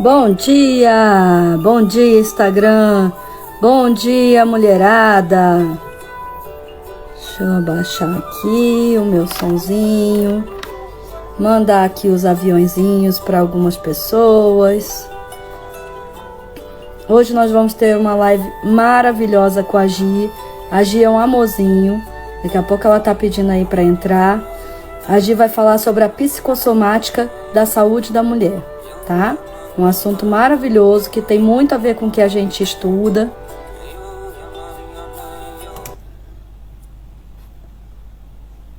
Bom dia Instagram, bom dia mulherada. Deixa eu abaixar aqui o meu sonzinho, mandar aqui os aviõezinhos para algumas pessoas. Hoje nós vamos ter uma live maravilhosa com a Gi. A Gi é um amorzinho, daqui a pouco ela tá pedindo aí para entrar. A Gi vai falar sobre a psicossomática da saúde da mulher, tá? Um assunto maravilhoso que tem muito a ver com o que a gente estuda.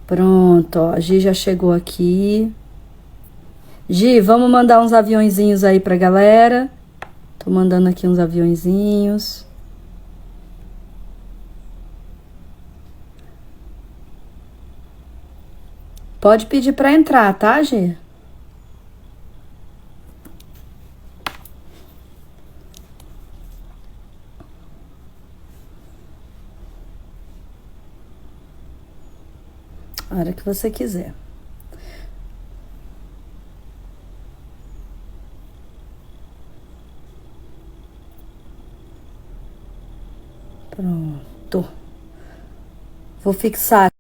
Pronto, ó, a Gi já chegou aqui. Gi, vamos mandar uns aviõezinhos aí pra galera. Tô mandando aqui uns aviõezinhos. Pode pedir pra entrar, tá, Gi? A hora que você quiser. Pronto. Vou fixar.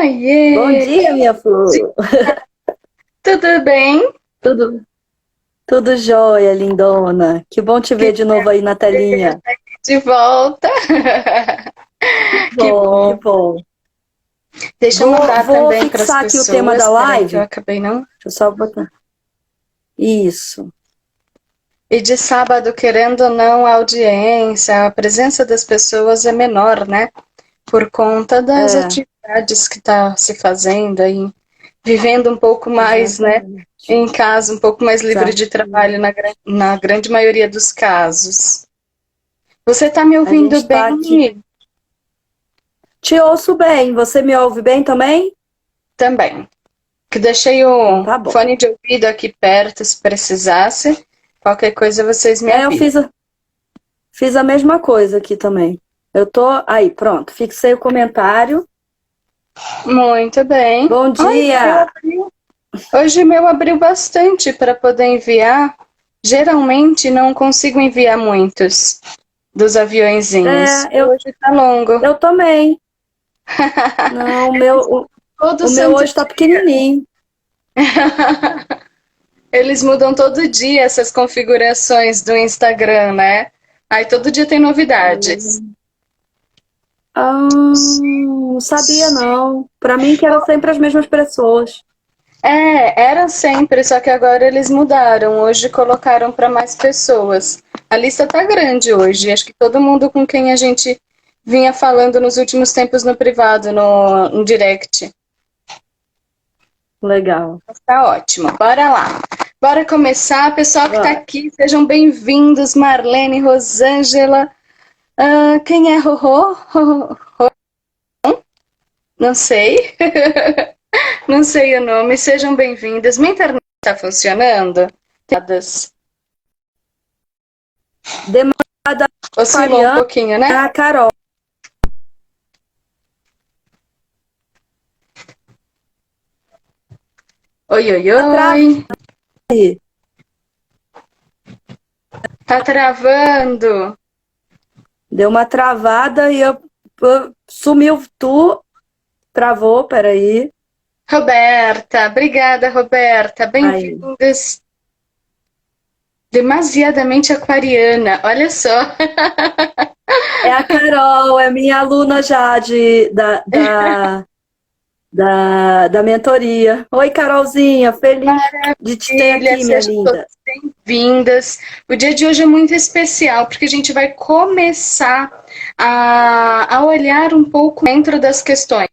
Oiê! Bom dia, minha flor. Tudo bem? Tudo jóia, lindona. Que bom te ver de novo aí na telinha. De volta. Que Que bom. Deixa eu mandar Vou também para as fixar aqui pessoas. o tema da live. Que eu acabei não. Deixa eu só botar. Isso. E de sábado, querendo ou não, a audiência, a presença das pessoas é menor, né? Por conta das atividades que está se fazendo aí, vivendo um pouco mais, Exatamente. né? Em casa, um pouco mais livre de trabalho na grande maioria dos casos. Você está me ouvindo bem? Aqui. Te ouço bem. Você me ouve bem também? Também. Que deixei o fone de ouvido aqui perto, se precisasse. Qualquer coisa vocês me avisam. Eu fiz a mesma coisa aqui também. Eu tô aí, pronto. Fixei o comentário. Muito bem. Bom dia! Hoje meu abriu bastante para poder enviar. Geralmente não consigo enviar muitos dos aviõezinhos. Hoje tá longo. Eu também. Não, o meu hoje tá pequenininho. Eles mudam todo dia essas configurações do Instagram, né? Aí todo dia tem novidades. Não sabia não. Pra mim que eram sempre as mesmas pessoas. Era sempre, só que agora eles mudaram. Hoje colocaram para mais pessoas. A lista tá grande hoje. Acho que todo mundo com quem a gente vinha falando nos últimos tempos no privado, no direct. Legal. Tá ótimo. Bora lá. Bora começar. Pessoal que tá aqui, sejam bem-vindos. Marlene, Rosângela. Quem é Rorô? Não sei. Não sei o nome. Sejam bem-vindas. Minha internet está funcionando? Demanda oscilou um pouquinho, né? A Carol. Oi, oi, oi. Tá travando. Deu uma travada e sumiu tu. Travou, peraí. Roberta, obrigada, Roberta. Bem-vindas. Demasiadamente aquariana, olha só. É a Carol, é minha aluna já da mentoria. Oi, Carolzinha, feliz de te ter aqui, minha linda. Bem-vindas. O dia de hoje é muito especial, porque a gente vai começar a olhar um pouco dentro das questões,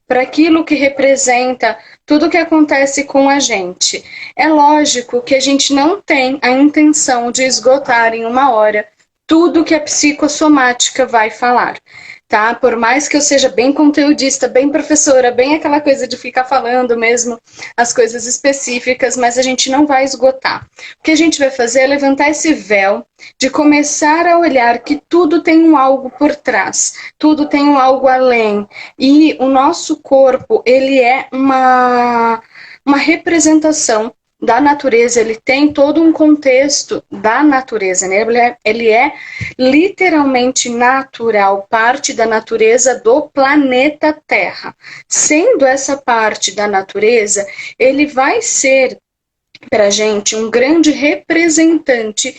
para aquilo que representa tudo o que acontece com a gente. É lógico que a gente não tem a intenção de esgotar em uma hora tudo que a psicossomática vai falar. tá? Por mais que eu seja bem conteudista, bem professora, bem aquela coisa de ficar falando mesmo as coisas específicas, mas a gente não vai esgotar. O que a gente vai fazer é levantar esse véu de começar a olhar que tudo tem um algo por trás, tudo tem um algo além. E o nosso corpo, ele é uma representação da natureza, ele tem todo um contexto da natureza, né? Ele é literalmente natural, parte da natureza do planeta Terra. Sendo essa parte da natureza, ele vai ser para a gente um grande representante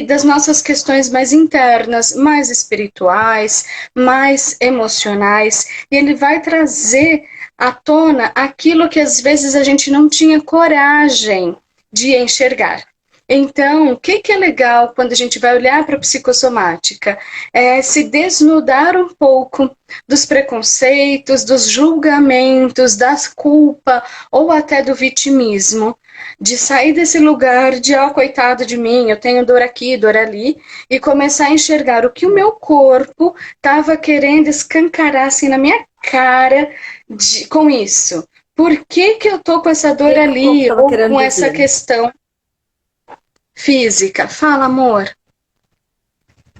das nossas questões mais internas, mais espirituais, mais emocionais, e ele vai trazer à tona aquilo que às vezes a gente não tinha coragem de enxergar. Então, o que é legal quando a gente vai olhar para a psicossomática? É se desnudar um pouco dos preconceitos, dos julgamentos, das culpas ou até do vitimismo, de sair desse lugar de, coitado de mim, eu tenho dor aqui, dor ali, e começar a enxergar o que o meu corpo estava querendo escancarar assim na minha cara com isso. Por que eu tô com essa dor ali, ou com essa questão física? Fala, amor.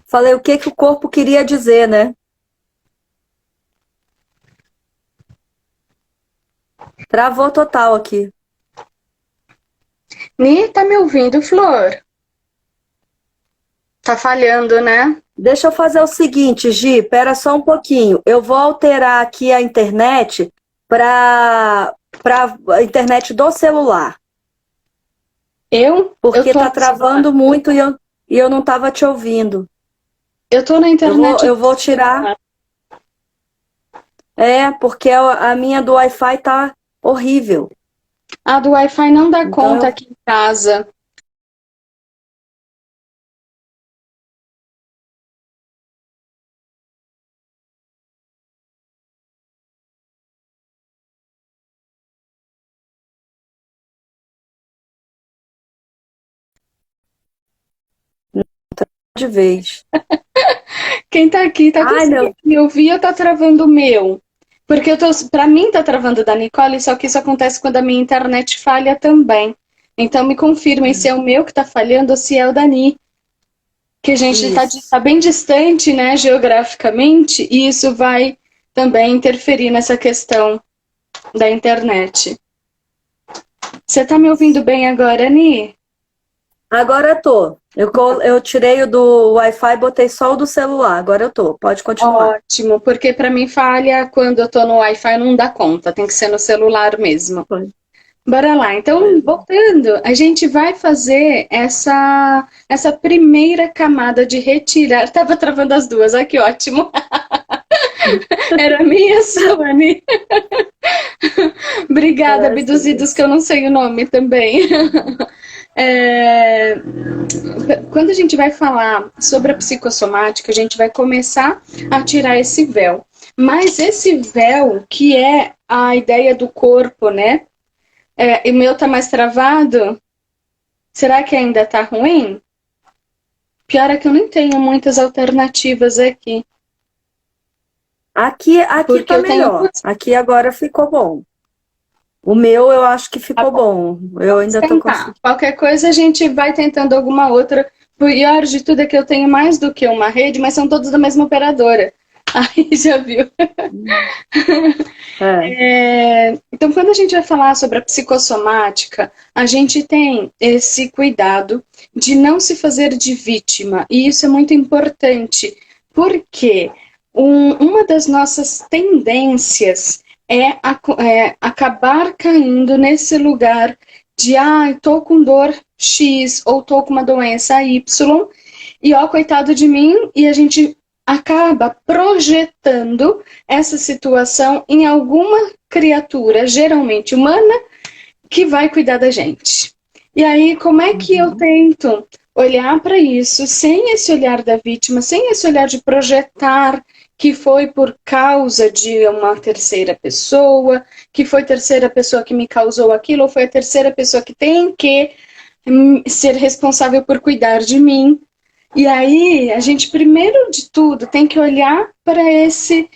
Falei o que o corpo queria dizer, né? Travou total aqui. Ni, tá me ouvindo, Flor? Tá falhando, né? Deixa eu fazer o seguinte, Gi, pera só um pouquinho. Eu vou alterar aqui a internet para a internet do celular. Porque tá travando muito e eu não tava te ouvindo. Eu tô na internet. Eu vou tirar. Porque a minha do Wi-Fi tá horrível. A do Wi-Fi não dá conta aqui em casa. De vez. Quem tá aqui tá conseguindo me ouvir ou tá travando o meu? Porque pra mim tá travando da Nicole, só que isso acontece quando a minha internet falha também. Então me confirmem se é o meu que tá falhando ou se é o da Ni. Que a gente tá bem distante, né, geograficamente, e isso vai também interferir nessa questão da internet. Você tá me ouvindo bem agora, Ni? Agora eu tô. Eu tirei o do Wi-Fi e botei só o do celular. Agora eu tô. Pode continuar. Ótimo, porque para mim falha quando eu tô no Wi-Fi, não dá conta. Tem que ser no celular mesmo. Bora lá. Então, voltando, a gente vai fazer essa primeira camada de retirar. Tava travando as duas. Olha que ótimo. Era minha, Suane. Obrigada, abduzidos, que eu não sei o nome também. Quando a gente vai falar sobre a psicossomática, a gente vai começar a tirar esse véu. Mas esse véu, que é a ideia do corpo, né? E o meu tá mais travado? Será que ainda tá ruim? Pior é que eu nem tenho muitas alternativas aqui. Aqui tá melhor. Aqui agora ficou bom. O meu eu acho que ficou bom. Eu ainda tô conseguindo. Qualquer coisa a gente vai tentando alguma outra. O pior de tudo é que eu tenho mais do que uma rede, mas são todos da mesma operadora. Aí já viu. Então, quando a gente vai falar sobre a psicossomática, a gente tem esse cuidado de não se fazer de vítima. E isso é muito importante, porque uma das nossas tendências é acabar caindo nesse lugar de tô com dor X ou tô com uma doença Y e coitado de mim, e a gente acaba projetando essa situação em alguma criatura, geralmente humana, que vai cuidar da gente. E aí, como é que eu tento olhar para isso sem esse olhar da vítima, sem esse olhar de projetar que foi por causa de uma terceira pessoa, que foi a terceira pessoa que me causou aquilo, ou foi a terceira pessoa que tem que ser responsável por cuidar de mim. E aí, a gente, primeiro de tudo, tem que olhar para esse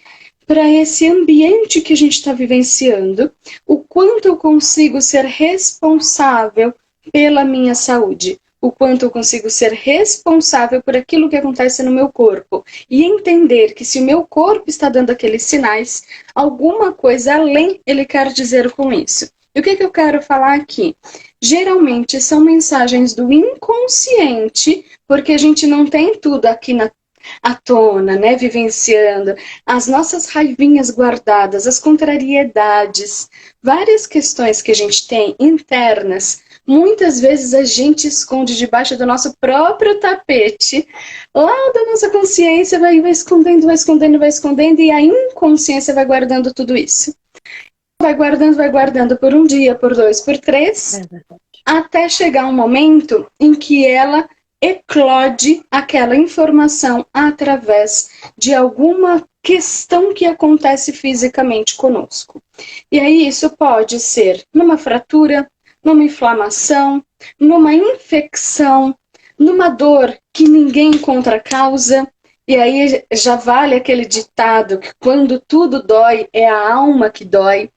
ambiente que a gente está vivenciando, o quanto eu consigo ser responsável pela minha saúde, o quanto eu consigo ser responsável por aquilo que acontece no meu corpo e entender que se o meu corpo está dando aqueles sinais, alguma coisa além ele quer dizer com isso. E o que eu quero falar aqui? Geralmente são mensagens do inconsciente, porque a gente não tem tudo aqui à tona, né, vivenciando, as nossas raivinhas guardadas, as contrariedades, várias questões que a gente tem internas, muitas vezes a gente esconde debaixo do nosso próprio tapete, lá da nossa consciência vai escondendo, vai escondendo, vai escondendo, e a inconsciência vai guardando tudo isso. Vai guardando por um dia, por dois, por três, até chegar um momento em que ela eclode aquela informação através de alguma questão que acontece fisicamente conosco. E aí isso pode ser numa fratura, numa inflamação, numa infecção, numa dor que ninguém encontra causa. E aí já vale aquele ditado que quando tudo dói, é a alma que dói.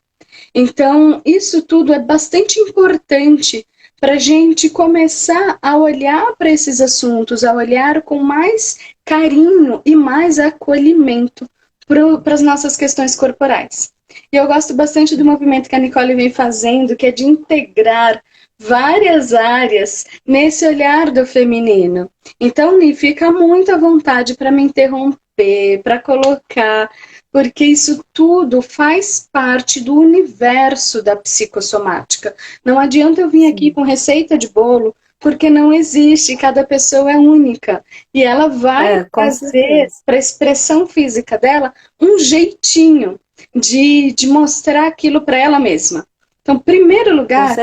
Então, isso tudo é bastante importante para a gente começar a olhar para esses assuntos, a olhar com mais carinho e mais acolhimento para as nossas questões corporais. E eu gosto bastante do movimento que a Nicole vem fazendo, que é de integrar várias áreas nesse olhar do feminino. Então, Ni, fica muito à vontade para me interromper, para colocar, porque isso tudo faz parte do universo da psicossomática. Não adianta eu vir aqui com receita de bolo, porque não existe, cada pessoa é única. E ela vai trazer para a expressão física dela um jeitinho de mostrar aquilo para ela mesma. Então, primeiro lugar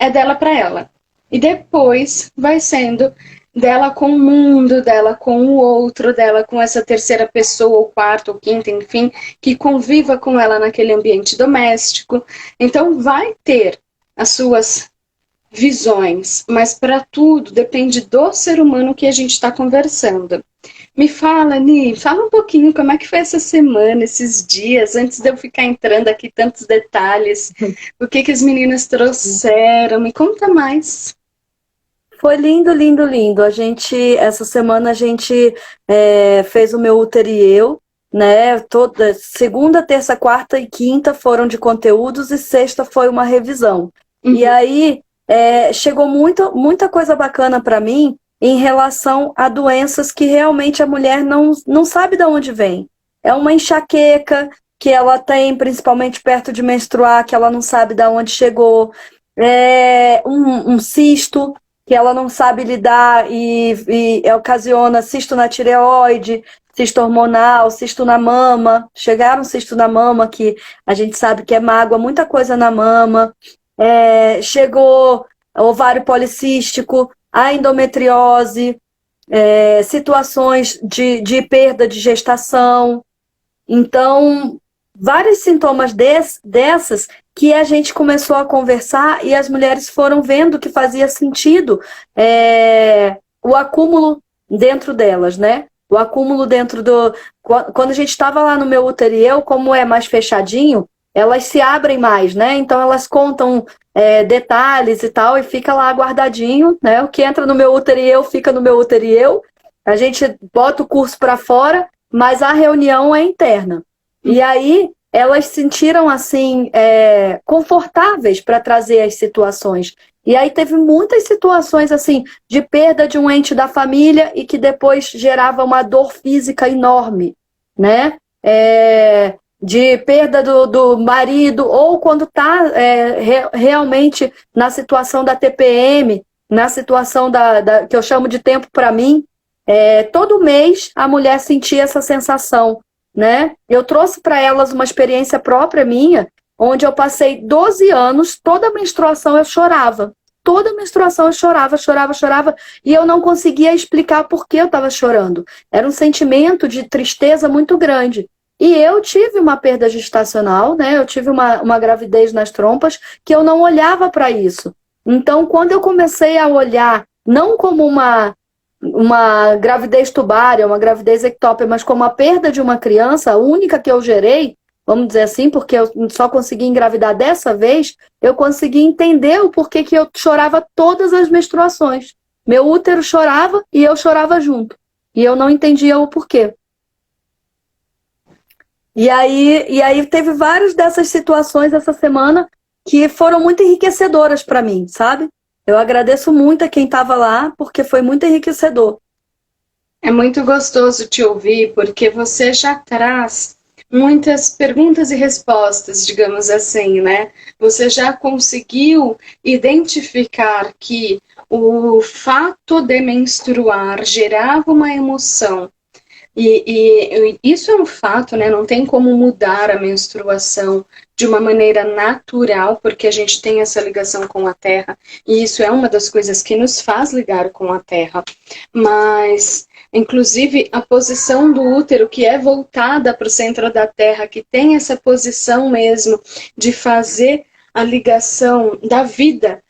é dela para ela. E depois vai sendo dela com o mundo, dela com o outro, dela com essa terceira pessoa, ou quarta, ou quinta, enfim, que conviva com ela naquele ambiente doméstico. Então, vai ter as suas visões, mas para tudo depende do ser humano que a gente está conversando. Me fala, Ni, fala um pouquinho como é que foi essa semana, esses dias, antes de eu ficar entrando aqui tantos detalhes, o que as meninas trouxeram, me conta mais. Foi lindo, lindo, lindo. Essa semana a gente fez o meu útero e eu, né? Toda segunda, terça, quarta e quinta foram de conteúdos e sexta foi uma revisão. E aí chegou muita coisa bacana para mim em relação a doenças que realmente a mulher não sabe de onde vem. É uma enxaqueca que ela tem, principalmente perto de menstruar, que ela não sabe de onde chegou. É um cisto que ela não sabe lidar e ocasiona cisto na tireoide, cisto hormonal, cisto na mama. Chegaram cisto na mama, que a gente sabe que é mágoa, muita coisa na mama. Chegou ovário policístico, a endometriose, situações de perda de gestação. Então, vários sintomas dessas que a gente começou a conversar e as mulheres foram vendo que fazia sentido o acúmulo dentro delas, né? O acúmulo dentro do... Quando a gente estava lá no meu útero e eu, como é mais fechadinho, elas se abrem mais, né? Então elas contam detalhes e tal, e fica lá guardadinho, né? O que entra no meu útero e eu, fica no meu útero e eu. A gente bota o curso para fora, mas a reunião é interna. E aí elas se sentiram assim confortáveis para trazer as situações. E aí teve muitas situações assim de perda de um ente da família e que depois gerava uma dor física enorme, né? De perda do marido, ou quando está realmente na situação da TPM, na situação que eu chamo de tempo para mim, todo mês a mulher sentia essa sensação, né? Eu trouxe para elas uma experiência própria minha, onde eu passei 12 anos, toda menstruação eu chorava. Toda menstruação eu chorava, e eu não conseguia explicar por que eu estava chorando. Era um sentimento de tristeza muito grande. E eu tive uma perda gestacional, né? Eu tive uma gravidez nas trompas, que eu não olhava para isso. Então, quando eu comecei a olhar, não como uma uma gravidez tubária, uma gravidez ectópica, mas como a perda de uma criança, a única que eu gerei, vamos dizer assim, porque eu só consegui engravidar dessa vez, eu consegui entender o porquê que eu chorava todas as menstruações. Meu útero chorava e eu chorava junto. E eu não entendia o porquê. E aí teve várias dessas situações essa semana que foram muito enriquecedoras para mim, sabe? Eu agradeço muito a quem estava lá, porque foi muito enriquecedor. É muito gostoso te ouvir, porque você já traz muitas perguntas e respostas, digamos assim, né? Você já conseguiu identificar que o fato de menstruar gerava uma emoção. E isso é um fato, né? Não tem como mudar a menstruação de uma maneira natural, porque a gente tem essa ligação com a Terra, e isso é uma das coisas que nos faz ligar com a Terra. Mas, inclusive, a posição do útero, que é voltada para o centro da Terra, que tem essa posição mesmo de fazer a ligação da vida,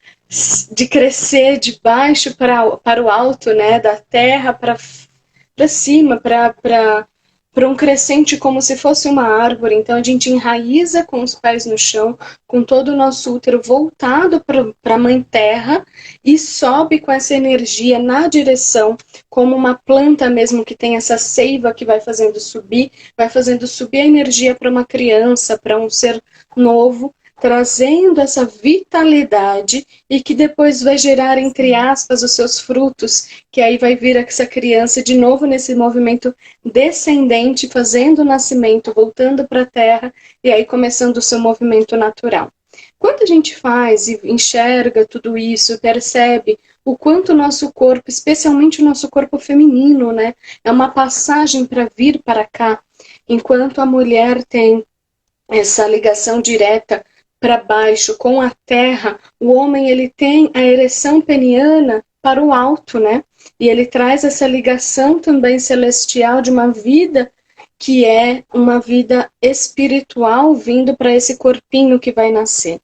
de crescer de baixo para o alto, né? Da Terra para cima, para um crescente como se fosse uma árvore. Então a gente enraiza com os pés no chão, com todo o nosso útero voltado para a Mãe Terra e sobe com essa energia na direção, como uma planta mesmo que tem essa seiva que vai fazendo subir a energia para uma criança, para um ser novo, trazendo essa vitalidade e que depois vai gerar, entre aspas, os seus frutos, que aí vai vir essa criança de novo nesse movimento descendente, fazendo o nascimento, voltando para a Terra e aí começando o seu movimento natural. Quando a gente faz e enxerga tudo isso, percebe o quanto o nosso corpo, especialmente o nosso corpo feminino, né, é uma passagem para vir para cá, enquanto a mulher tem essa ligação direta para baixo com a terra, o homem ele tem a ereção peniana para o alto, né? E ele traz essa ligação também celestial de uma vida que é uma vida espiritual vindo para esse corpinho que vai nascer.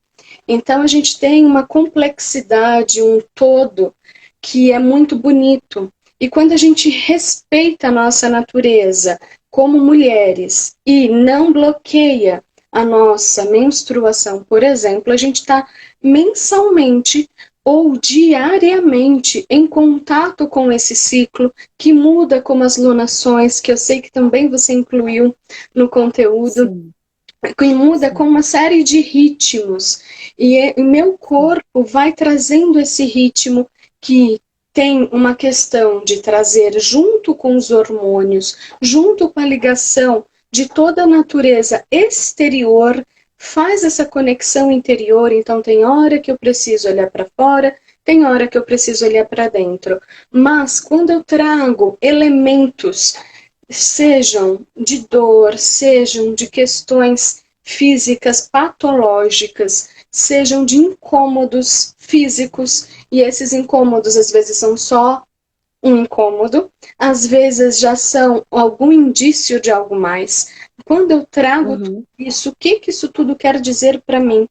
Então a gente tem uma complexidade, um todo que é muito bonito. E quando a gente respeita a nossa natureza como mulheres e não bloqueia a nossa menstruação, por exemplo, a gente está mensalmente ou diariamente em contato com esse ciclo que muda como as lunações, que eu sei que também você incluiu no conteúdo. Sim. Que muda com uma série de ritmos. E meu corpo vai trazendo esse ritmo que tem uma questão de trazer junto com os hormônios, junto com a ligação de toda a natureza exterior, faz essa conexão interior. Então tem hora que eu preciso olhar para fora, tem hora que eu preciso olhar para dentro. Mas quando eu trago elementos, sejam de dor, sejam de questões físicas patológicas, sejam de incômodos físicos, e esses incômodos às vezes são só um incômodo, às vezes já são algum indício de algo mais. Quando eu trago tudo isso, o que isso tudo quer dizer para mim?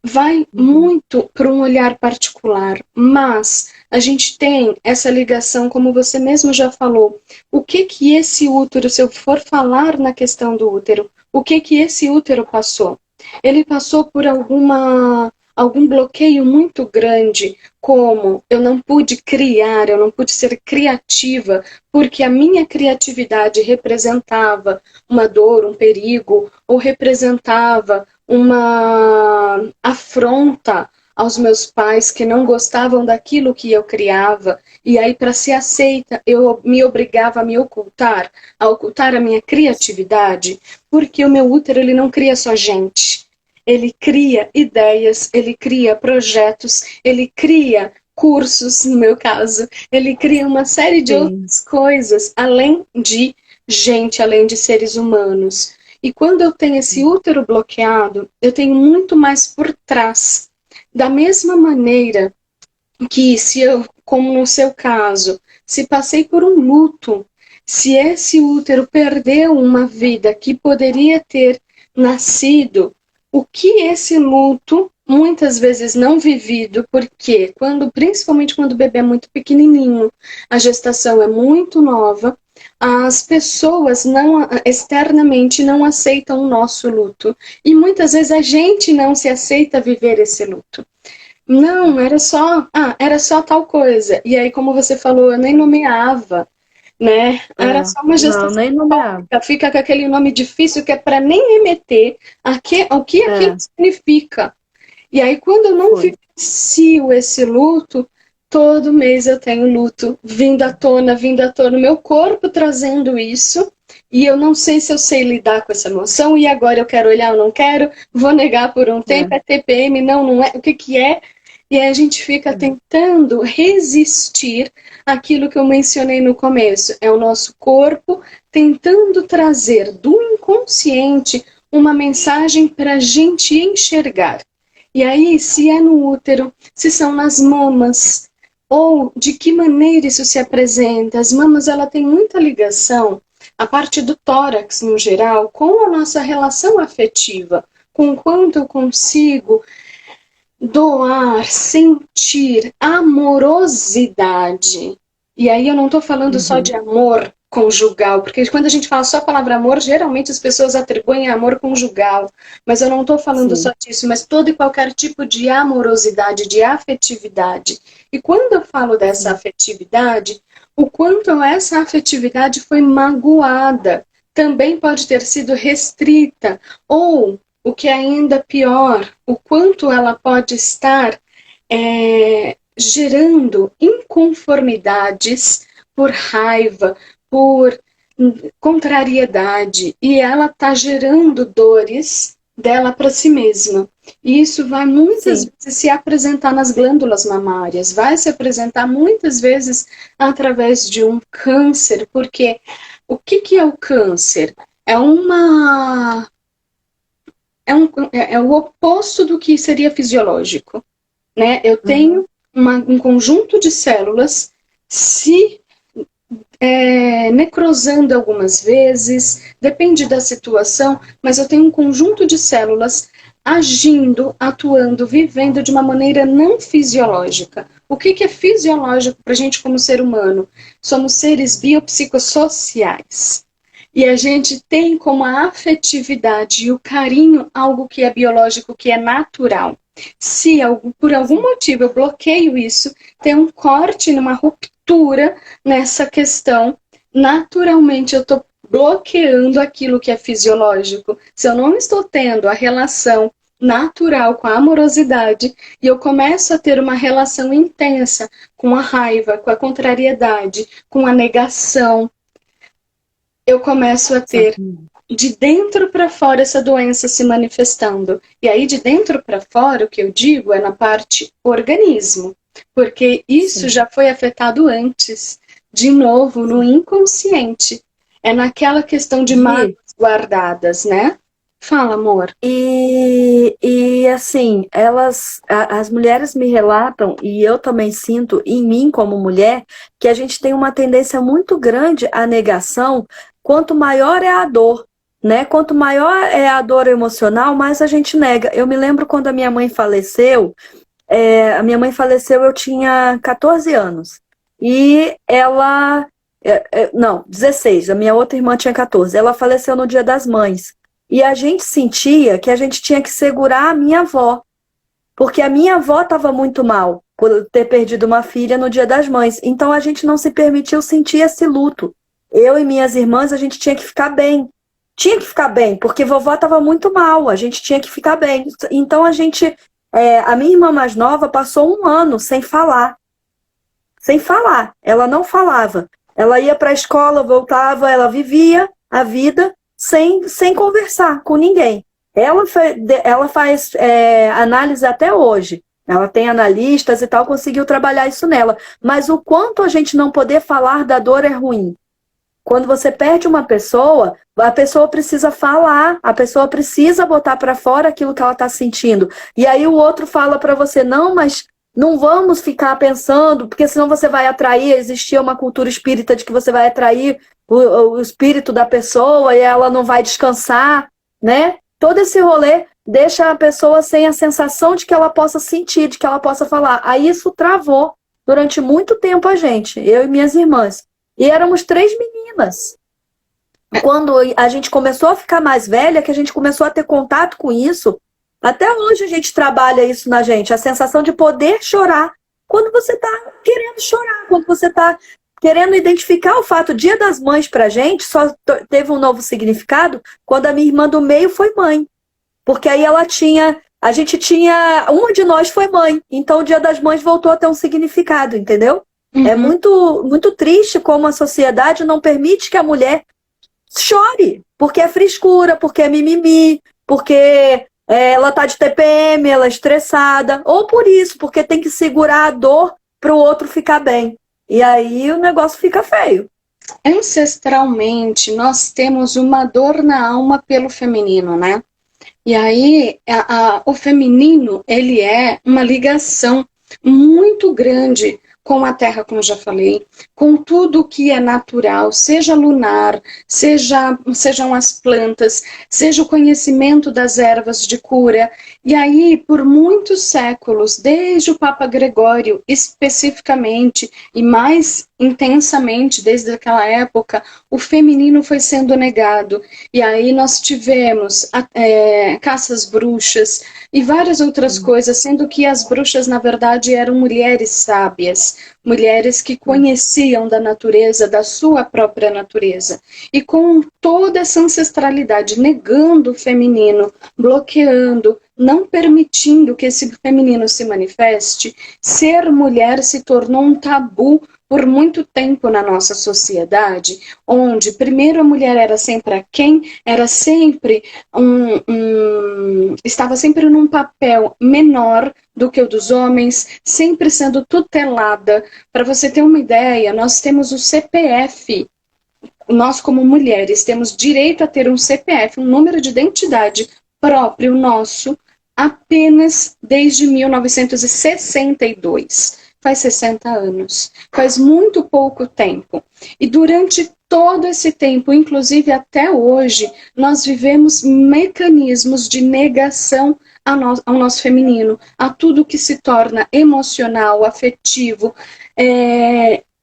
Vai muito para um olhar particular, mas a gente tem essa ligação, como você mesmo já falou. O que esse útero, se eu for falar na questão do útero, o que esse útero passou? Ele passou por algum bloqueio muito grande, como eu não pude criar, eu não pude ser criativa, porque a minha criatividade representava uma dor, um perigo, ou representava uma afronta aos meus pais que não gostavam daquilo que eu criava, e aí para ser aceita eu me obrigava a me ocultar, a minha criatividade, porque o meu útero ele não cria só gente, ele cria ideias, ele cria projetos, ele cria cursos, no meu caso, ele cria uma série de outras coisas, além de gente, além de seres humanos. E quando eu tenho esse útero bloqueado, eu tenho muito mais por trás. Da mesma maneira que se eu, como no seu caso, se passei por um luto, se esse útero perdeu uma vida que poderia ter nascido, o que esse luto muitas vezes não vivido, porque principalmente quando o bebê é muito pequenininho, a gestação é muito nova, as pessoas externamente não aceitam o nosso luto. E muitas vezes a gente não se aceita viver esse luto. Não, era só tal coisa. E aí, como você falou, eu nem nomeava, né? Era só uma Não, gestação nem nomeava. tópica, fica com aquele nome difícil que é para nem remeter ao que aquilo significa. E aí, quando eu não vivencio esse luto, todo mês eu tenho luto vindo à tona, meu corpo trazendo isso, e eu não sei se eu sei lidar com essa emoção, e agora eu quero olhar ou não quero, vou negar por um tempo, é TPM, não é, o que que é? E aí a gente fica tentando resistir àquilo que eu mencionei no começo, é o nosso corpo tentando trazer do inconsciente uma mensagem para a gente enxergar. E aí, se é no útero, se são nas mamas, ou de que maneira isso se apresenta. As mamas, ela tem muita ligação, a parte do tórax no geral, com a nossa relação afetiva, com o quanto eu consigo doar, sentir amorosidade. E aí eu não estou falando só de amor conjugal, porque quando a gente fala só a palavra amor, geralmente as pessoas atribuem amor conjugal, mas eu não estou falando só disso, mas todo e qualquer tipo de amorosidade, de afetividade. E quando eu falo dessa afetividade, o quanto essa afetividade foi magoada, também pode ter sido restrita, ou, o que é ainda pior, o quanto ela pode estar gerando inconformidades por raiva, por contrariedade, e ela está gerando dores dela para si mesma. E isso vai muitas vezes se apresentar nas glândulas mamárias, vai se apresentar muitas vezes através de um câncer, porque o que é o câncer? É o oposto do que seria fisiológico, né? Eu tenho um conjunto de células se necrosando algumas vezes, depende da situação, mas eu tenho um conjunto de células agindo, atuando, vivendo de uma maneira não fisiológica. O que é fisiológico para a gente como ser humano? Somos seres biopsicossociais. E a gente tem como a afetividade e o carinho algo que é biológico, que é natural. Se por algum motivo eu bloqueio isso, tem um corte numa ruptura nessa questão, naturalmente eu estou bloqueando aquilo que é fisiológico. Se eu não estou tendo a relação natural com a amorosidade e eu começo a ter uma relação intensa com a raiva, com a contrariedade, com a negação, eu começo a ter de dentro para fora essa doença se manifestando. E aí de dentro para fora, o que eu digo é na parte organismo, porque isso já foi afetado antes, de novo, no inconsciente. É naquela questão de mágoas guardadas, né? Fala, amor. E assim, as mulheres me relatam, e eu também sinto em mim como mulher, que a gente tem uma tendência muito grande à negação, quanto maior é a dor, né? Quanto maior é a dor emocional, mais a gente nega. Eu me lembro quando a minha mãe faleceu, eu tinha 14 anos, e ela... não, 16, a minha outra irmã tinha 14, ela faleceu no Dia das Mães. E a gente sentia que a gente tinha que segurar a minha avó, porque a minha avó estava muito mal por ter perdido uma filha no Dia das Mães. Então a gente não se permitiu sentir esse luto. Eu e minhas irmãs, a gente tinha que ficar bem. Tinha que ficar bem, porque vovó estava muito mal, a gente tinha que ficar bem. Então a minha irmã mais nova passou um ano sem falar. Sem falar, ela não falava. Ela ia para a escola, voltava, ela vivia a vida sem conversar com ninguém. Ela faz análise até hoje. Ela tem analistas e tal, conseguiu trabalhar isso nela. Mas o quanto a gente não poder falar da dor é ruim. Quando você perde uma pessoa, a pessoa precisa falar, a pessoa precisa botar para fora aquilo que ela está sentindo. E aí o outro fala para você, não, mas não vamos ficar pensando, porque senão você vai atrair, existia uma cultura espírita de que você vai atrair o espírito da pessoa e ela não vai descansar, né? Todo esse rolê, deixa a pessoa sem a sensação de que ela possa sentir, de que ela possa falar. Aí isso travou durante muito tempo a gente, eu e minhas irmãs. E éramos 3 meninas. Quando a gente começou a ficar mais velha, que a gente começou a ter contato com isso, até hoje a gente trabalha isso na gente, a sensação de poder chorar quando você está querendo chorar, quando você está querendo identificar o fato. O Dia das Mães pra gente só teve um novo significado quando a minha irmã do meio foi mãe. Porque aí a gente tinha, uma de nós foi mãe, então o Dia das Mães voltou a ter um significado, entendeu? Uhum. É muito, muito triste como a sociedade não permite que a mulher chore, porque é frescura, porque é mimimi, porque ela tá de TPM, ela é estressada, ou por isso, porque tem que segurar a dor para o outro ficar bem. E aí o negócio fica feio. Ancestralmente, nós temos uma dor na alma pelo feminino, né? E aí, o feminino, ele é uma ligação muito grande com a terra, como eu já falei, com tudo que é natural, seja lunar, sejam as plantas, seja o conhecimento das ervas de cura. E aí, por muitos séculos, desde o Papa Gregório, especificamente, e mais intensamente desde aquela época, o feminino foi sendo negado. E aí nós tivemos caças bruxas e várias outras coisas, sendo que as bruxas, na verdade, eram mulheres sábias, mulheres que conheciam da natureza, da sua própria natureza. E com toda essa ancestralidade, negando o feminino, bloqueando, não permitindo que esse feminino se manifeste, ser mulher se tornou um tabu por muito tempo na nossa sociedade, onde primeiro a mulher era sempre aquém, era sempre estava sempre num papel menor do que o dos homens, sempre sendo tutelada. Para você ter uma ideia, nós temos o CPF, nós como mulheres temos direito a ter um CPF, um número de identidade próprio nosso, apenas desde 1962. Faz 60 anos, faz muito pouco tempo. E durante todo esse tempo, inclusive até hoje, nós vivemos mecanismos de negação ao nosso feminino, a tudo que se torna emocional, afetivo,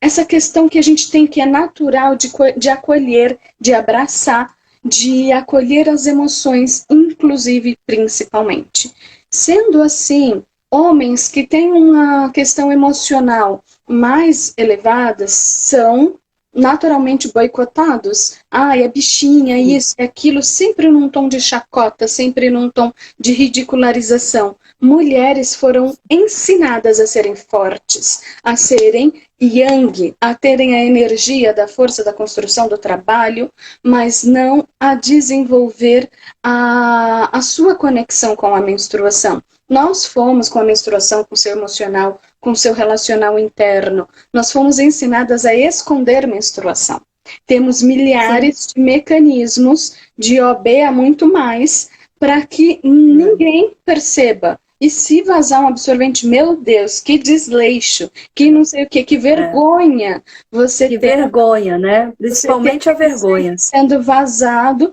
essa questão que a gente tem que é natural de acolher, de abraçar, de acolher as emoções, inclusive, principalmente. Sendo assim, homens que têm uma questão emocional mais elevada são naturalmente boicotados. É bichinha, isso e aquilo, sempre num tom de chacota, sempre num tom de ridicularização. Mulheres foram ensinadas a serem fortes, a serem yang, a terem a energia da força da construção do trabalho, mas não a desenvolver a sua conexão com a menstruação. Nós fomos com a menstruação, com o seu emocional, com o seu relacional interno, nós fomos ensinadas a esconder menstruação. Temos milhares de mecanismos de OB a muito mais para que ninguém perceba. E se vazar um absorvente, meu Deus, que desleixo, que não sei o que vergonha você que ter. Vergonha, né? Principalmente a vergonha. Sendo vazado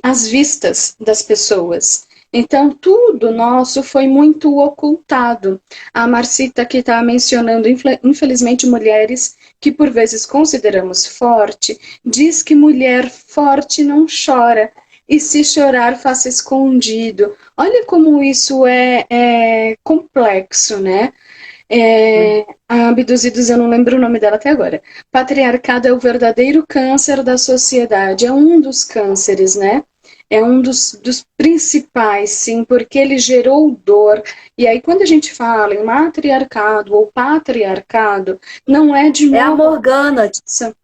às vistas das pessoas. Então, tudo nosso foi muito ocultado. A Marcita aqui está mencionando, infelizmente, mulheres que por vezes consideramos forte, diz que mulher forte não chora, e se chorar, faça escondido. Olha como isso é complexo, né? A Abduzidos, eu não lembro o nome dela até agora. Patriarcado é o verdadeiro câncer da sociedade, é um dos cânceres, né? É um dos principais, sim, porque ele gerou dor. E aí, quando a gente fala em matriarcado ou patriarcado, não é de novo... É a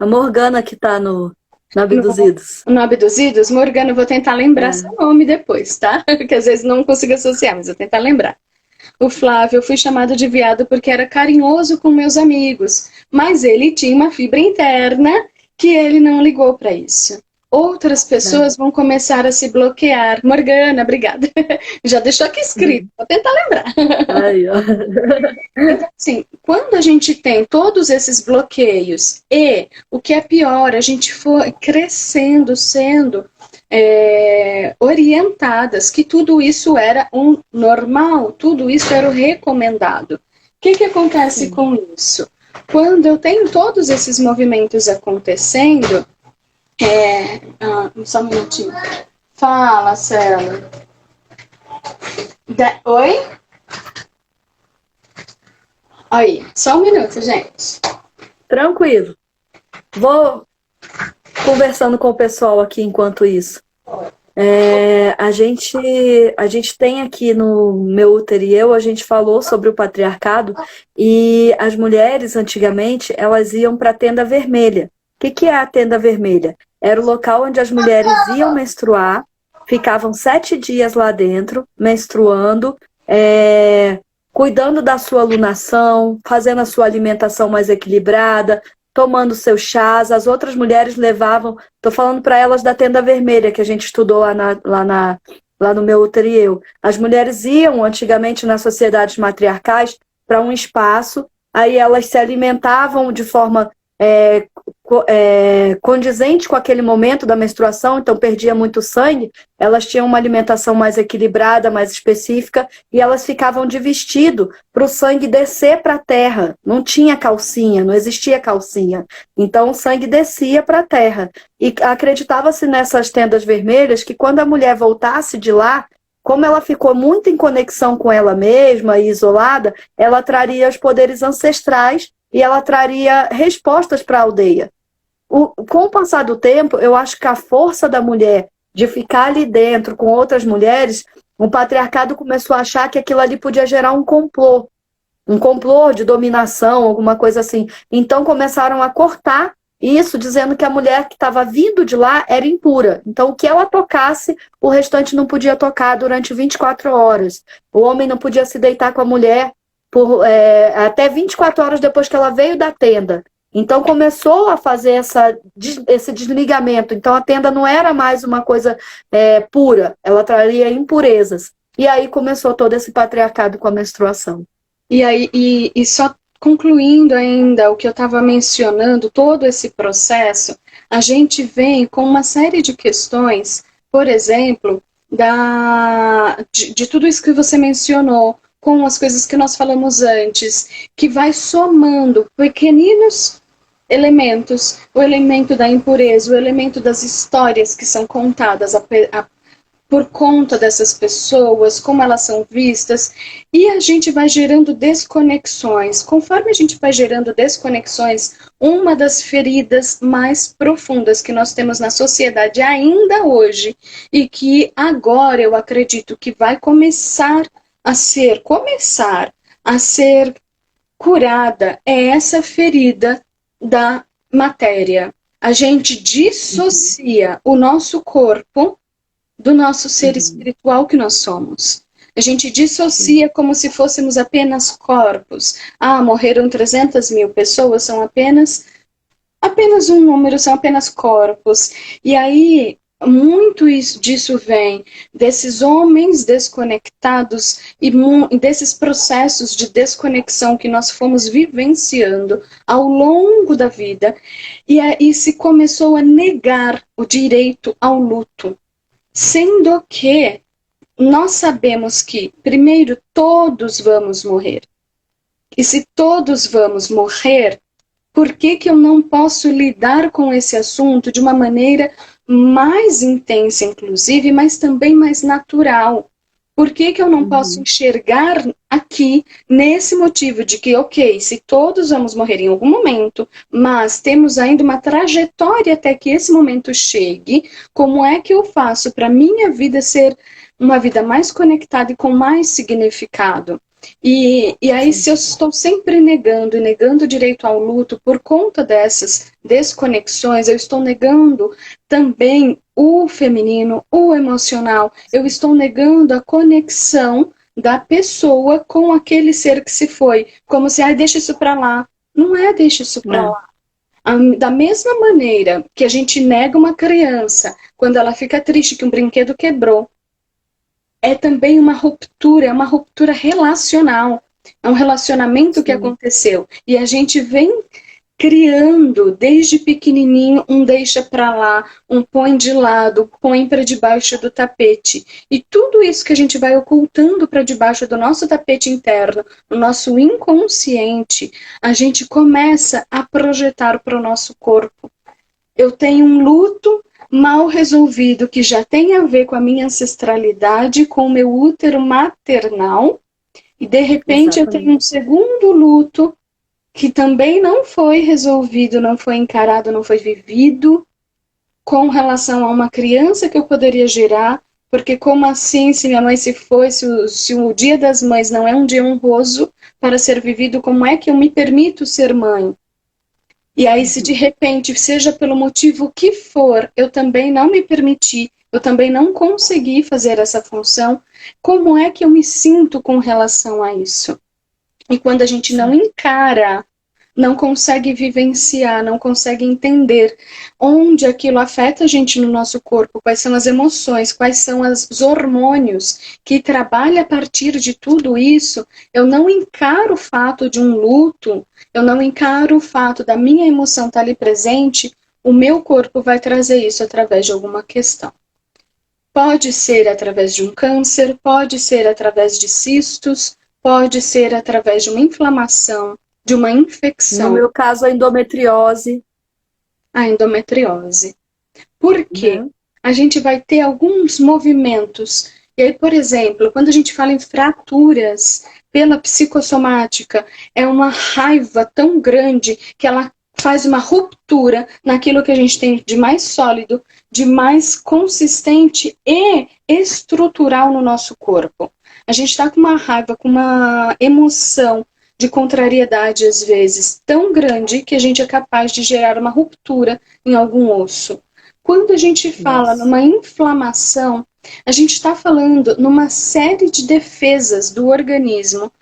Morgana que está no Abduzidos. No Abduzidos? Morgana, eu vou tentar lembrar seu nome depois, tá? Porque às vezes não consigo associar, mas vou tentar lembrar. O Flávio, eu fui chamado de viado porque era carinhoso com meus amigos, mas ele tinha uma fibra interna que ele não ligou para isso. Outras pessoas vão começar a se bloquear. Morgana, obrigada. Já deixou aqui escrito, vou tentar lembrar. Aí, ó. Então, assim, quando a gente tem todos esses bloqueios e, o que é pior, a gente for crescendo, sendo orientadas que tudo isso era um normal, tudo isso era o recomendado. O que acontece com isso? Quando eu tenho todos esses movimentos acontecendo, só um minutinho. Fala, Cela. Oi? Aí, só um minuto, gente. Tranquilo. Vou conversando com o pessoal aqui enquanto isso. A gente tem aqui no Meu Útero e Eu, a gente falou sobre o patriarcado, e as mulheres, antigamente, elas iam para a tenda vermelha. O que é a tenda vermelha? Era o local onde as mulheres iam menstruar, ficavam 7 dias lá dentro, menstruando, cuidando da sua lunação, fazendo a sua alimentação mais equilibrada, tomando seus chás. As outras mulheres levavam, estou falando para elas da tenda vermelha que a gente estudou lá no Meu Útero e Eu. As mulheres iam antigamente nas sociedades matriarcais para um espaço, aí elas se alimentavam de forma condizente com aquele momento da menstruação, então perdia muito sangue, elas tinham uma alimentação mais equilibrada, mais específica, e elas ficavam de vestido para o sangue descer para a terra. Não tinha calcinha, não existia calcinha. Então o sangue descia para a terra. E acreditava-se nessas tendas vermelhas que quando a mulher voltasse de lá, como ela ficou muito em conexão com ela mesma e isolada, ela traria os poderes ancestrais e ela traria respostas para a aldeia. Com o passar do tempo, eu acho que a força da mulher de ficar ali dentro com outras mulheres, o patriarcado começou a achar que aquilo ali podia gerar um complô de dominação, alguma coisa assim. Então começaram a cortar isso, dizendo que a mulher que estava vindo de lá era impura. Então o que ela tocasse, o restante não podia tocar durante 24 horas. O homem não podia se deitar com a mulher até 24 horas depois que ela veio da tenda. Então começou a fazer esse desligamento. Então a tenda não era mais uma coisa pura, ela traria impurezas. E aí começou todo esse patriarcado com a menstruação. E aí, e só concluindo ainda o que eu estava mencionando, todo esse processo, a gente vem com uma série de questões, por exemplo, de tudo isso que você mencionou, com as coisas que nós falamos antes, que vai somando pequeninos elementos, o elemento da impureza, o elemento das histórias que são contadas por conta dessas pessoas, como elas são vistas, e a gente vai gerando desconexões. Conforme a gente vai gerando desconexões, uma das feridas mais profundas que nós temos na sociedade ainda hoje, e que agora eu acredito que vai começar a ser curada, é essa ferida da matéria. A gente dissocia o nosso corpo do nosso ser espiritual que nós somos. A gente dissocia como se fôssemos apenas corpos. Morreram 300 mil pessoas, são apenas um número, são apenas corpos. E aí, muito disso vem desses homens desconectados e desses processos de desconexão que nós fomos vivenciando ao longo da vida. E aí se começou a negar o direito ao luto. Sendo que nós sabemos que, primeiro, todos vamos morrer. E se todos vamos morrer, por que eu não posso lidar com esse assunto de uma maneira mais intensa, inclusive, mas também mais natural? Por que eu não posso enxergar aqui, nesse motivo de que, ok, se todos vamos morrer em algum momento, mas temos ainda uma trajetória até que esse momento chegue, como é que eu faço para minha vida ser uma vida mais conectada e com mais significado? E aí, se eu estou sempre negando o direito ao luto por conta dessas desconexões, eu estou negando também o feminino, o emocional, eu estou negando a conexão da pessoa com aquele ser que se foi, como se, deixa isso para lá. Não é deixa isso para lá. Da mesma maneira que a gente nega uma criança quando ela fica triste que um brinquedo quebrou, é também uma ruptura relacional. É um relacionamento que aconteceu. E a gente vem criando desde pequenininho um deixa para lá, um põe de lado, põe para debaixo do tapete. E tudo isso que a gente vai ocultando para debaixo do nosso tapete interno, no nosso inconsciente, a gente começa a projetar para o nosso corpo. Eu tenho um luto mal resolvido que já tem a ver com a minha ancestralidade, com o meu útero maternal, e de repente eu tenho um segundo luto que também não foi resolvido, não foi encarado, não foi vivido com relação a uma criança que eu poderia gerar, porque como assim, se minha mãe se foi, se o Dia das Mães não é um dia honroso para ser vivido, como é que eu me permito ser mãe? E aí, se de repente, seja pelo motivo que for, eu também não me permiti, eu também não consegui fazer essa função, como é que eu me sinto com relação a isso? E quando a gente não encara, não consegue vivenciar, não consegue entender onde aquilo afeta a gente no nosso corpo, quais são as emoções, quais são os hormônios que trabalham a partir de tudo isso, eu não encaro o fato de um luto, eu não encaro o fato da minha emoção estar ali presente, o meu corpo vai trazer isso através de alguma questão. Pode ser através de um câncer, pode ser através de cistos, pode ser através de uma inflamação, de uma infecção. No meu caso, a endometriose. A endometriose. Por quê? A gente vai ter alguns movimentos. E aí, por exemplo, quando a gente fala em fraturas pela psicossomática, é uma raiva tão grande que ela faz uma ruptura naquilo que a gente tem de mais sólido, de mais consistente e estrutural no nosso corpo. A gente está com uma raiva, com uma emoção de contrariedade, às vezes, tão grande que a gente é capaz de gerar uma ruptura em algum osso. Quando a gente fala numa inflamação, a gente está falando numa série de defesas do organismo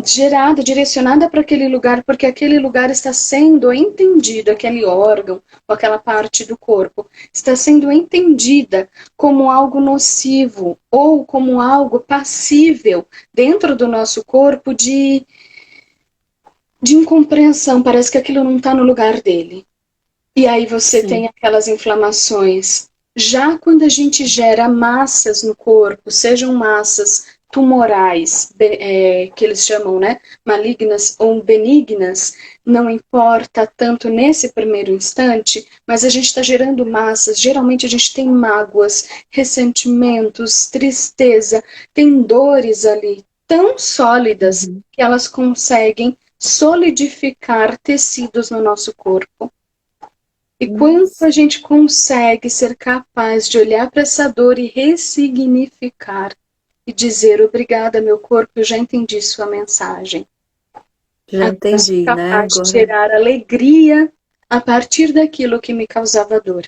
gerada, direcionada para aquele lugar, porque aquele lugar está sendo entendido, aquele órgão ou aquela parte do corpo, está sendo entendida como algo nocivo ou como algo passível dentro do nosso corpo de incompreensão, parece que aquilo não está no lugar dele. E aí você tem aquelas inflamações. Já quando a gente gera massas no corpo, sejam massas tumorais, que eles chamam, né, malignas ou benignas, não importa tanto nesse primeiro instante, mas a gente está gerando massas, geralmente a gente tem mágoas, ressentimentos, tristeza, tem dores ali tão sólidas que elas conseguem solidificar tecidos no nosso corpo. E quando a gente consegue ser capaz de olhar para essa dor e ressignificar e dizer obrigada, meu corpo, eu já entendi sua mensagem. Já entendi, capaz, né? Capaz de gerar alegria a partir daquilo que me causava dor.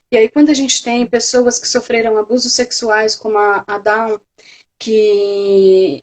E aí quando a gente tem pessoas que sofreram abusos sexuais, como a Dawn, que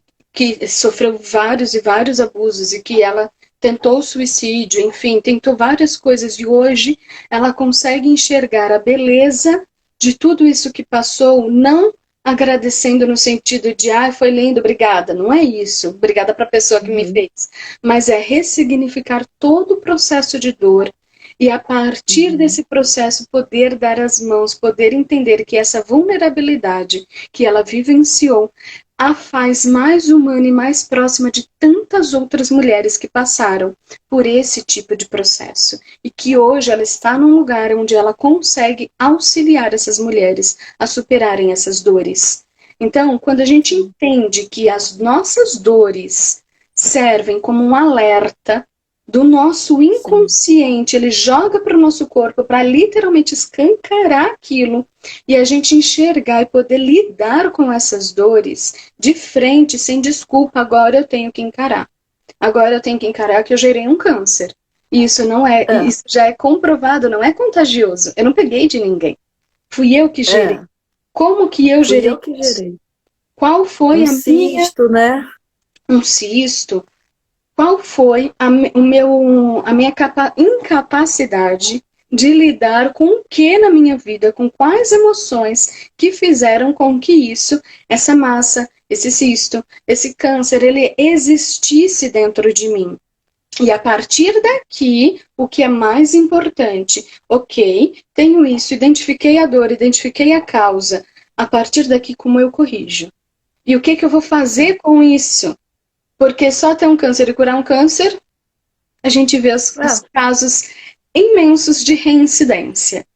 sofreu vários e vários abusos e que ela tentou suicídio, enfim, tentou várias coisas e hoje ela consegue enxergar a beleza de tudo isso que passou, não agradecendo no sentido de, foi lindo, obrigada, não é isso, obrigada para a pessoa que me fez, mas é ressignificar todo o processo de dor e a partir desse processo poder dar as mãos, poder entender que essa vulnerabilidade que ela vivenciou a faz mais humana e mais próxima de tantas outras mulheres que passaram por esse tipo de processo. E que hoje ela está num lugar onde ela consegue auxiliar essas mulheres a superarem essas dores. Então, quando a gente entende que as nossas dores servem como um alerta do nosso inconsciente, ele joga para o nosso corpo para literalmente escancarar aquilo e a gente enxergar e poder lidar com essas dores de frente, sem desculpa, agora eu tenho que encarar. Agora eu tenho que encarar que eu gerei um câncer. E isso não isso já é comprovado, não é contagioso. Eu não peguei de ninguém. Fui eu que gerei. Como que eu gerei? Eu que gerei. Qual foi um cisto, né? Um cisto. Qual foi a minha incapacidade de lidar com o que na minha vida, com quais emoções que fizeram com que isso, essa massa, esse cisto, esse câncer, ele existisse dentro de mim. E a partir daqui, o que é mais importante? Ok, tenho isso, identifiquei a dor, identifiquei a causa. A partir daqui, como eu corrijo? E o que eu vou fazer com isso? Porque só ter um câncer e curar um câncer, a gente vê os casos imensos de reincidência.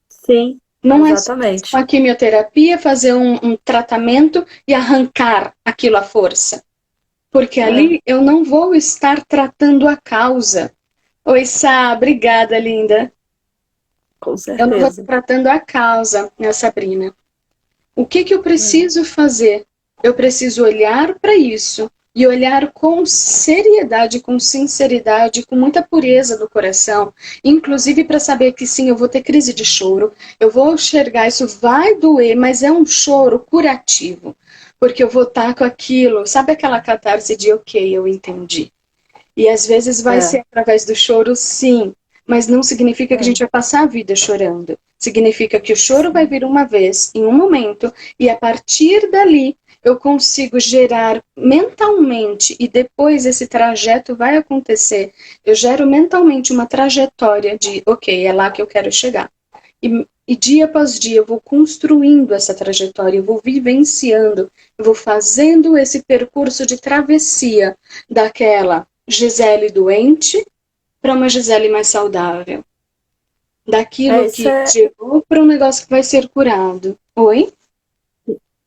Sim, Não é só exatamente. com a quimioterapia fazer um tratamento e arrancar aquilo à força. Porque ali eu não vou estar tratando a causa. Oi, Sá, obrigada, linda. Com Eu não vou certeza. estar tratando a causa, né, Sabrina? O que eu preciso fazer? Eu preciso olhar para isso e olhar com seriedade, com sinceridade, com muita pureza do coração, inclusive para saber que sim, eu vou ter crise de choro, eu vou enxergar, isso vai doer, mas é um choro curativo, porque eu vou estar com aquilo, sabe aquela catarse de ok, eu entendi. E às vezes vai ser através do choro, sim, mas não significa que a gente vai passar a vida chorando. Significa que o choro vai vir uma vez, em um momento, e a partir dali eu consigo gerar mentalmente, e depois esse trajeto vai acontecer. Eu gero mentalmente uma trajetória de, ok, é lá que eu quero chegar. E dia após dia eu vou construindo essa trajetória, eu vou vivenciando, eu vou fazendo esse percurso de travessia daquela Gisele doente para uma Gisele mais saudável. Daquilo que chegou para um negócio que vai ser curado. Oi?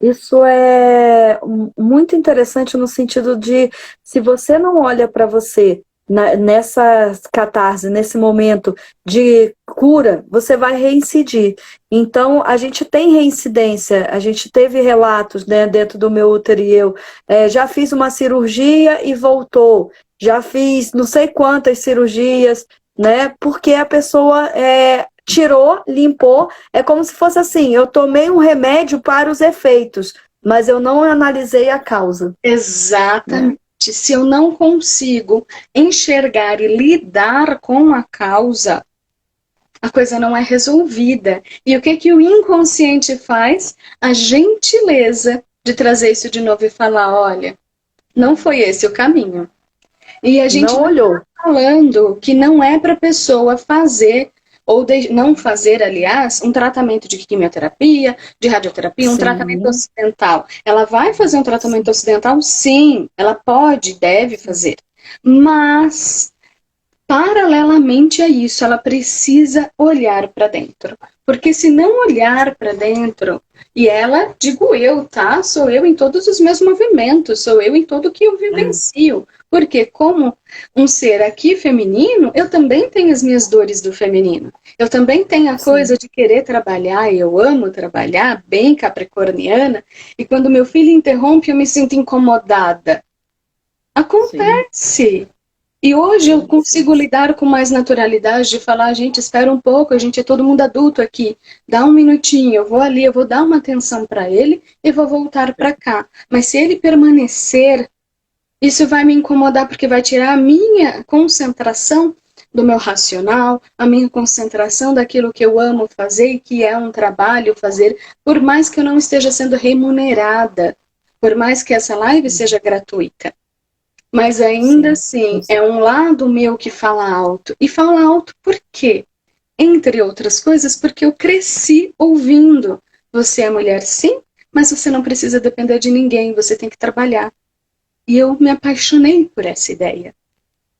Isso é muito interessante no sentido de, se você não olha para você nessa catarse, nesse momento de cura, você vai reincidir. Então, a gente tem reincidência, a gente teve relatos, né, dentro do meu útero e eu. Já fiz uma cirurgia e voltou. Já fiz não sei quantas cirurgias, né, porque a pessoa tirou, limpou, é como se fosse assim, eu tomei um remédio para os efeitos, mas eu não analisei a causa. Exatamente. Se eu não consigo enxergar e lidar com a causa, a coisa não é resolvida. E o que o inconsciente faz? A gentileza de trazer isso de novo e falar, olha, não foi esse o caminho. E a gente não olhou. Tá falando que não é para a pessoa fazer ou não fazer, aliás, um tratamento de quimioterapia, de radioterapia, um tratamento ocidental. Ela vai fazer um tratamento ocidental? Sim, ela pode, deve fazer. Mas, paralelamente a isso, ela precisa olhar para dentro. Porque se não olhar para dentro, e ela, digo eu, tá? Sou eu em todos os meus movimentos, sou eu em tudo que eu vivencio. Porque como um ser aqui feminino, eu também tenho as minhas dores do feminino. Eu também tenho a coisa de querer trabalhar, e eu amo trabalhar, bem capricorniana, e quando meu filho interrompe, eu me sinto incomodada. Acontece. Sim. E hoje eu consigo lidar com mais naturalidade de falar, gente, espera um pouco, a gente é todo mundo adulto aqui, dá um minutinho, eu vou ali, eu vou dar uma atenção para ele e vou voltar para cá. Mas se ele permanecer, isso vai me incomodar porque vai tirar a minha concentração do meu racional, a minha concentração daquilo que eu amo fazer e que é um trabalho fazer, por mais que eu não esteja sendo remunerada, por mais que essa live seja gratuita. Mas ainda assim, é um lado meu que fala alto. E fala alto por quê? Entre outras coisas, porque eu cresci ouvindo. Você é mulher, sim, mas você não precisa depender de ninguém, você tem que trabalhar. E eu me apaixonei por essa ideia.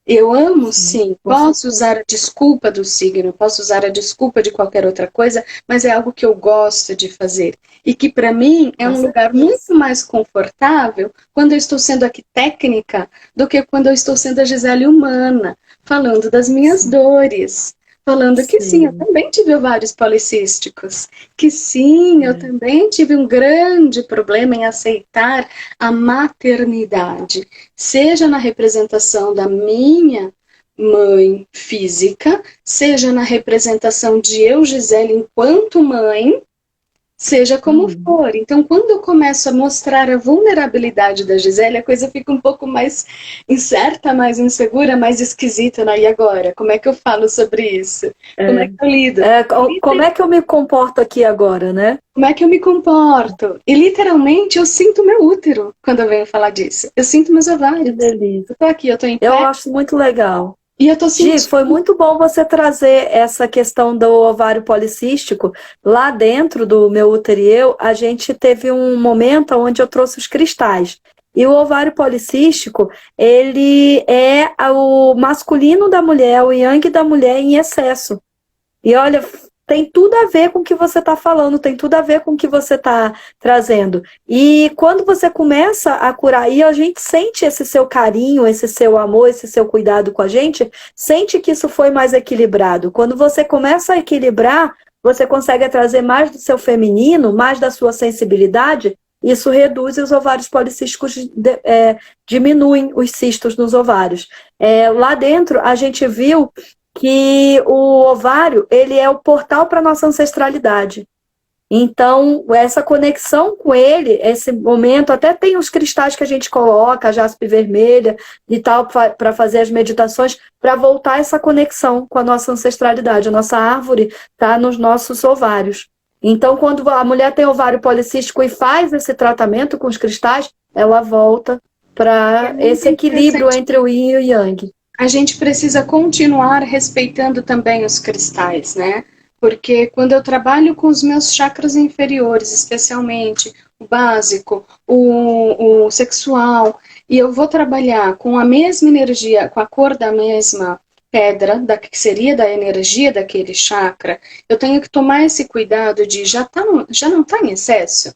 Eu amo, sim, posso usar a desculpa do signo, posso usar a desculpa de qualquer outra coisa, mas é algo que eu gosto de fazer. E que para mim é um lugar muito mais confortável quando eu estou sendo aqui técnica do que quando eu estou sendo a Gisele humana, falando das minhas dores. Falando que sim, eu também tive ovários policísticos, que sim, eu também tive um grande problema em aceitar a maternidade, seja na representação da minha mãe física, seja na representação de eu, Gisele, enquanto mãe, seja como for. Então, quando eu começo a mostrar a vulnerabilidade da Gisele, a coisa fica um pouco mais incerta, mais insegura, mais esquisita, né? E agora? Como é que eu falo sobre isso? Como é que eu lido? Como é que eu me comporto aqui agora, né? Como é que eu me comporto? E literalmente eu sinto meu útero quando eu venho falar disso. Eu sinto meus Que ovários. delícia. Eu tô aqui, eu tô em Eu pé acho muito legal. e eu tô Gi, sentindo. foi muito bom você trazer essa questão do ovário policístico. Lá dentro do meu útero e eu, a gente teve um momento onde eu trouxe os cristais. E o ovário policístico, ele é o masculino da mulher, o yang da mulher em excesso. E olha, tem tudo a ver com o que você está falando, tem tudo a ver com o que você está trazendo. E quando você começa a curar, e a gente sente esse seu carinho, esse seu amor, esse seu cuidado com a gente, sente que isso foi mais equilibrado. Quando você começa a equilibrar, você consegue trazer mais do seu feminino, mais da sua sensibilidade, isso reduz e os ovários policísticos diminuem os cistos nos ovários. Lá dentro, a gente viu que o ovário, ele é o portal para a nossa ancestralidade. Então, essa conexão com ele, esse momento, até tem os cristais que a gente coloca, a jaspe vermelha e tal, para fazer as meditações, para voltar essa conexão com a nossa ancestralidade. A nossa árvore está nos nossos ovários. Então, quando a mulher tem ovário policístico e faz esse tratamento com os cristais, ela volta para esse equilíbrio entre o yin e o yang. A gente precisa continuar respeitando também os cristais, né? Porque quando eu trabalho com os meus chakras inferiores, especialmente o básico, o sexual, e eu vou trabalhar com a mesma energia, com a cor da mesma pedra, que seria da energia daquele chakra, eu tenho que tomar esse cuidado de já não está em excesso?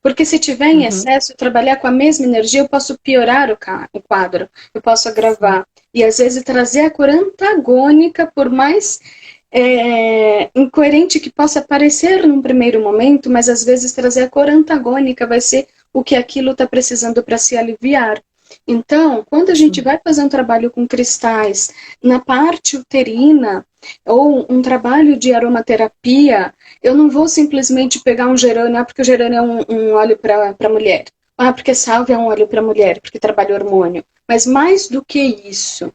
Porque se tiver em excesso, trabalhar com a mesma energia, eu posso piorar o quadro, eu posso agravar. E às vezes trazer a cor antagônica, por mais incoerente que possa parecer num primeiro momento, mas às vezes trazer a cor antagônica vai ser o que aquilo está precisando para se aliviar. Então, quando a gente vai fazer um trabalho com cristais na parte uterina, ou um trabalho de aromaterapia, eu não vou simplesmente pegar um gerânio, porque o gerânio é um óleo para mulher. Porque salvia é um óleo para mulher, porque trabalha hormônio. Mas mais do que isso,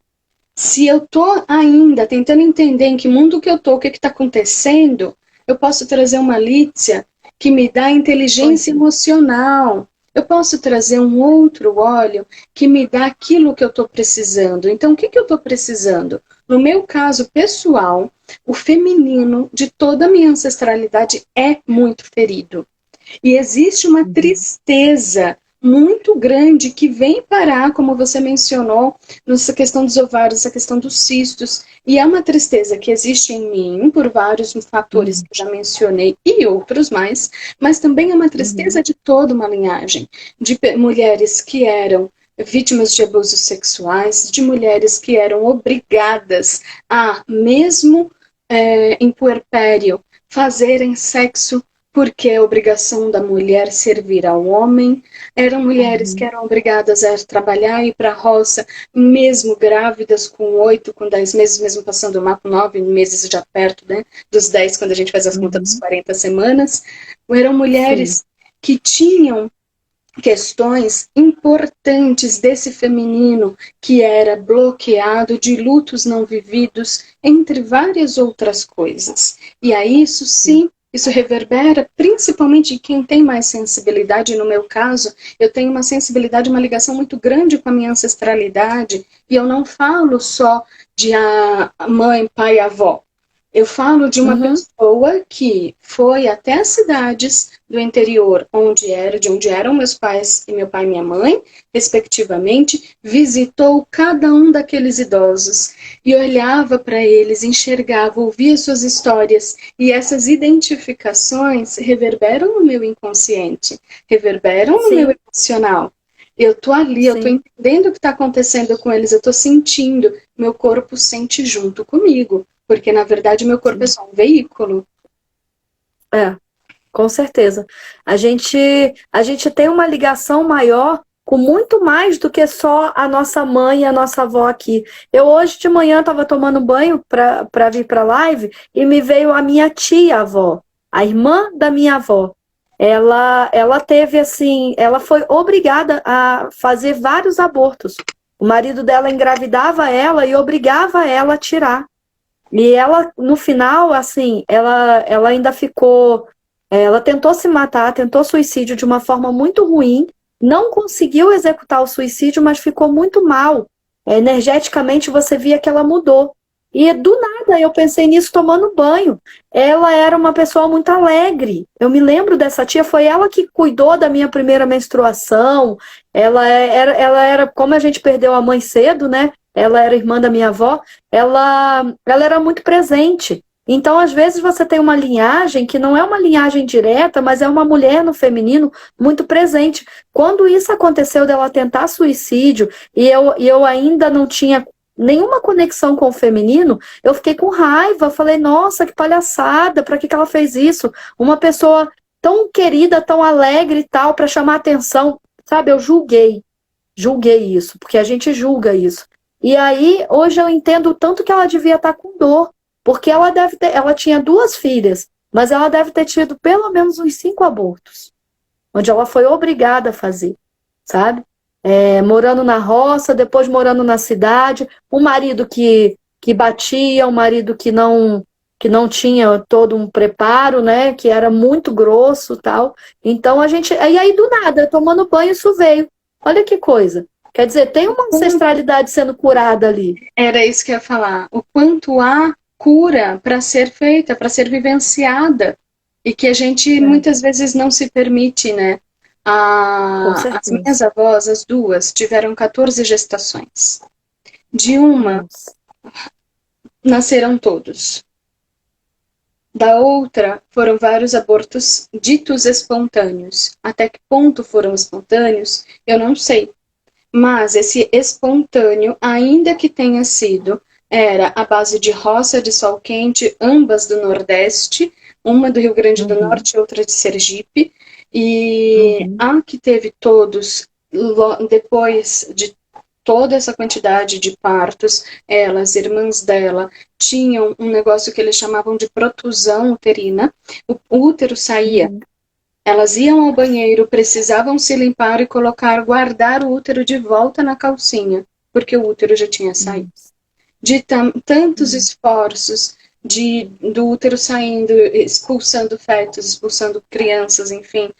se eu estou ainda tentando entender em que mundo que eu estou, o que está acontecendo, eu posso trazer uma lítia que me dá inteligência emocional. Eu posso trazer um outro óleo que me dá aquilo que eu estou precisando. Então, o que eu estou precisando? No meu caso pessoal, o feminino de toda a minha ancestralidade é muito ferido. E existe uma tristeza muito grande que vem parar, como você mencionou, nessa questão dos ovários, essa questão dos cistos. E é uma tristeza que existe em mim por vários fatores que eu já mencionei e outros mais, mas também é uma tristeza de toda uma linhagem, de mulheres que eram vítimas de abusos sexuais, de mulheres que eram obrigadas a, mesmo em puerpério, fazerem sexo porque é obrigação da mulher servir ao homem. Eram mulheres que eram obrigadas a trabalhar e ir para a roça, mesmo grávidas com 8, com 10 meses, mesmo passando mal com 9 meses já perto, né, dos 10, quando a gente faz as contas dos 40 semanas. Eram mulheres que tinham questões importantes desse feminino que era bloqueado, de lutos não vividos, entre várias outras coisas. E aí isso sim, isso reverbera principalmente em quem tem mais sensibilidade. No meu caso, eu tenho uma sensibilidade, uma ligação muito grande com a minha ancestralidade, e eu não falo só de a mãe, pai, avó. Eu falo de uma pessoa que foi até as cidades do interior, de onde eram meus pais e meu pai e minha mãe, respectivamente, visitou cada um daqueles idosos e olhava para eles, enxergava, ouvia suas histórias, e essas identificações reverberam no meu inconsciente, reverberam no meu emocional. Eu tô ali, eu tô entendendo o que está acontecendo com eles, eu tô sentindo, meu corpo sente junto comigo. Porque, na verdade, meu corpo é só um veículo. Com certeza. A gente tem uma ligação maior com muito mais do que só a nossa mãe e a nossa avó aqui. Eu hoje de manhã estava tomando banho para vir para a live e me veio a minha tia-avó, a irmã da minha avó. ela teve assim, ela foi obrigada a fazer vários abortos. O marido dela engravidava ela e obrigava ela a tirar. E ela, no final, assim, ela ainda ficou. Ela tentou se matar, tentou suicídio de uma forma muito ruim, não conseguiu executar o suicídio, mas ficou muito mal. Energeticamente, você via que ela mudou. E do nada eu pensei nisso tomando banho. Ela era uma pessoa muito alegre. Eu me lembro dessa tia, foi ela que cuidou da minha primeira menstruação. Ela era, como a gente perdeu a mãe cedo, né? Ela era irmã da minha avó, ela era muito presente. Então, às vezes, você tem uma linhagem que não é uma linhagem direta, mas é uma mulher no feminino muito presente. Quando isso aconteceu dela tentar suicídio, e eu ainda não tinha nenhuma conexão com o feminino, eu fiquei com raiva. Falei, nossa, que palhaçada, para que ela fez isso? Uma pessoa tão querida, tão alegre e tal, para chamar atenção. Sabe, eu julguei isso, porque a gente julga isso. E aí, hoje eu entendo o tanto que ela devia estar com dor, porque ela tinha 2 filhas, mas ela deve ter tido pelo menos uns 5 abortos, onde ela foi obrigada a fazer, sabe? Morando na roça, depois morando na cidade, um marido que batia, um marido que não tinha todo um preparo, né? Que era muito grosso, tal. Então e aí do nada, tomando banho, isso veio. Olha que coisa. Quer dizer, tem uma ancestralidade sendo curada ali. Era isso que eu ia falar. O quanto há cura para ser feita, para ser vivenciada. E que a gente muitas vezes não se permite, né? As minhas avós, as 2, tiveram 14 gestações. De uma, nasceram todos. Da outra, foram vários abortos ditos espontâneos. Até que ponto foram espontâneos, eu não sei. Mas esse espontâneo, ainda que tenha sido, era à base de roça de sol quente, ambas do Nordeste, uma do Rio Grande do Norte e outra de Sergipe, e a que teve todos, depois de toda essa quantidade de partos, elas, irmãs dela, tinham um negócio que eles chamavam de protusão uterina, o útero saía. Elas iam ao banheiro, precisavam se limpar e guardar o útero de volta na calcinha, porque o útero já tinha saído. De tantos esforços, do útero saindo, expulsando fetos, expulsando crianças, enfim,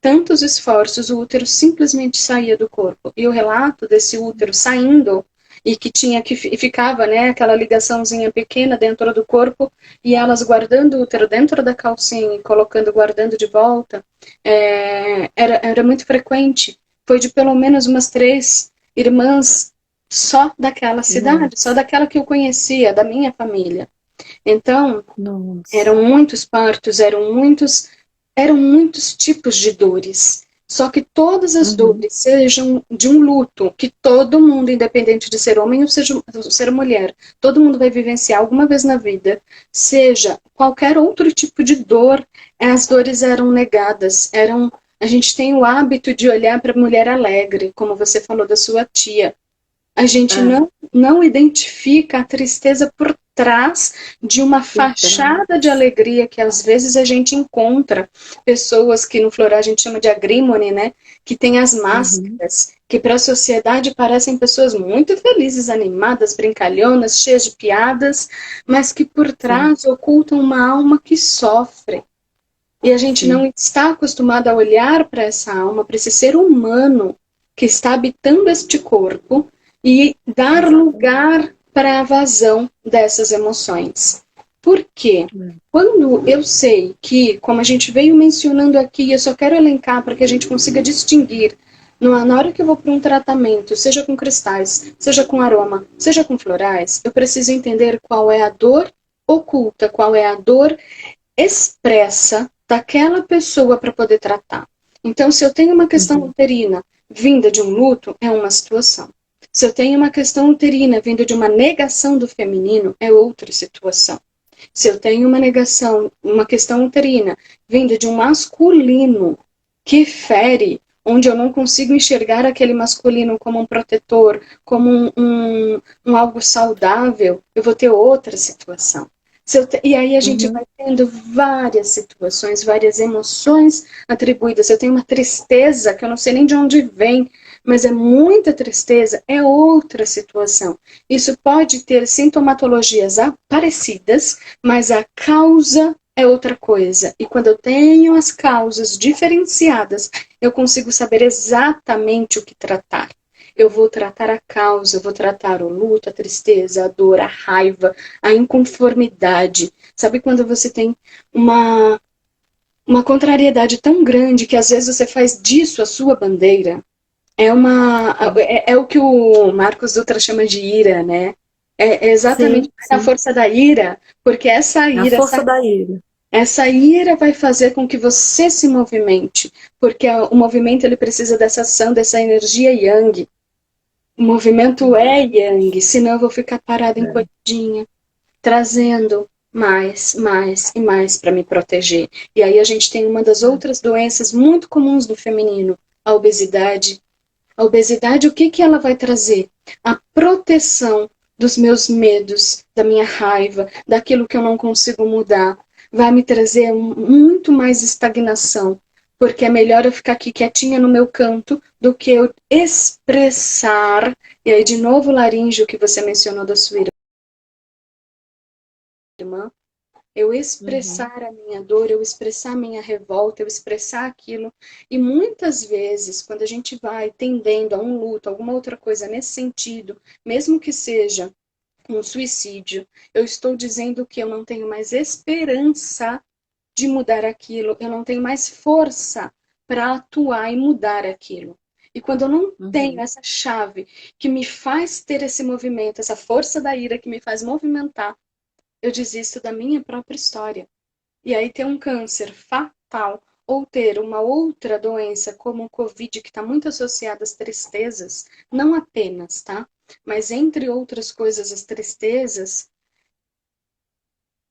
tantos esforços, o útero simplesmente saía do corpo. E o relato desse útero saindo, e que ficava, né, aquela ligaçãozinha pequena dentro do corpo, e elas guardando o útero dentro da calcinha e guardando de volta, era muito frequente. Foi de pelo menos umas 3 irmãs só daquela cidade, só daquela que eu conhecia, da minha família. Então, eram muitos partos, eram muitos tipos de dores. Só que todas as dores sejam de um luto, que todo mundo, independente de ser homem ou ser mulher, todo mundo vai vivenciar alguma vez na vida, seja qualquer outro tipo de dor, as dores eram negadas, a gente tem o hábito de olhar para a mulher alegre, como você falou da sua tia. A gente não identifica a tristeza por trás de uma fachada de alegria que às vezes a gente encontra. Pessoas que no floral a gente chama de agrímone, né? Que tem as máscaras, que para a sociedade parecem pessoas muito felizes, animadas, brincalhonas, cheias de piadas, mas que por trás ocultam uma alma que sofre. E a gente não está acostumado a olhar para essa alma, para esse ser humano que está habitando este corpo, e dar lugar para a vazão dessas emoções. Por quê? Quando eu sei que, como a gente veio mencionando aqui, eu só quero elencar para que a gente consiga distinguir, na hora que eu vou para um tratamento, seja com cristais, seja com aroma, seja com florais, eu preciso entender qual é a dor oculta, qual é a dor expressa daquela pessoa para poder tratar. Então, se eu tenho uma questão uterina vinda de um luto, é uma situação. Se eu tenho uma questão uterina vindo de uma negação do feminino, é outra situação. Se eu tenho uma questão uterina vinda de um masculino que fere, onde eu não consigo enxergar aquele masculino como um protetor, como um algo saudável, eu vou ter outra situação. E aí a gente Uhum. vai tendo várias situações, várias emoções atribuídas. Eu tenho uma tristeza que eu não sei nem de onde vem, mas é muita tristeza, é outra situação. Isso pode ter sintomatologias parecidas, mas a causa é outra coisa. E quando eu tenho as causas diferenciadas, eu consigo saber exatamente o que tratar. Eu vou tratar a causa, eu vou tratar o luto, a tristeza, a dor, a raiva, a inconformidade. Sabe quando você tem uma, uma contrariedade tão grande que às vezes você faz disso a sua bandeira? Sim, É o que o Marcos Dutra chama de ira, né? É exatamente sim, a sim. força da ira, porque É a força da ira. essa ira vai fazer com que você se movimente, porque o movimento ele precisa dessa ação, dessa energia yang. O movimento Uhum. é yang, senão eu vou ficar parada É. encolhidinha, trazendo mais, mais e mais para me proteger. E aí a gente tem uma das É. outras doenças muito comuns do feminino, a obesidade. A obesidade, o que que ela vai trazer? A proteção dos meus medos, da minha raiva, daquilo que eu não consigo mudar. Vai me trazer muito mais estagnação, porque é melhor eu ficar aqui quietinha no meu canto do que eu expressar. E aí, de novo, laríngeo que você mencionou da sua irmã, eu Uhum. expressar a minha dor, eu expressar a minha revolta, eu expressar aquilo. E muitas vezes, quando a gente vai tendendo a um luto, alguma outra coisa nesse sentido, mesmo que seja um suicídio, eu estou dizendo que eu não tenho mais esperança de mudar aquilo, eu não tenho mais força para atuar e mudar aquilo. E quando eu não tenho Uhum. essa chave que me faz ter esse movimento, essa força da ira que me faz movimentar, eu desisto da minha própria história. E aí ter um câncer fatal ou ter uma outra doença como o Covid, que está muito associada às tristezas, não apenas, tá? Mas entre outras coisas, as tristezas,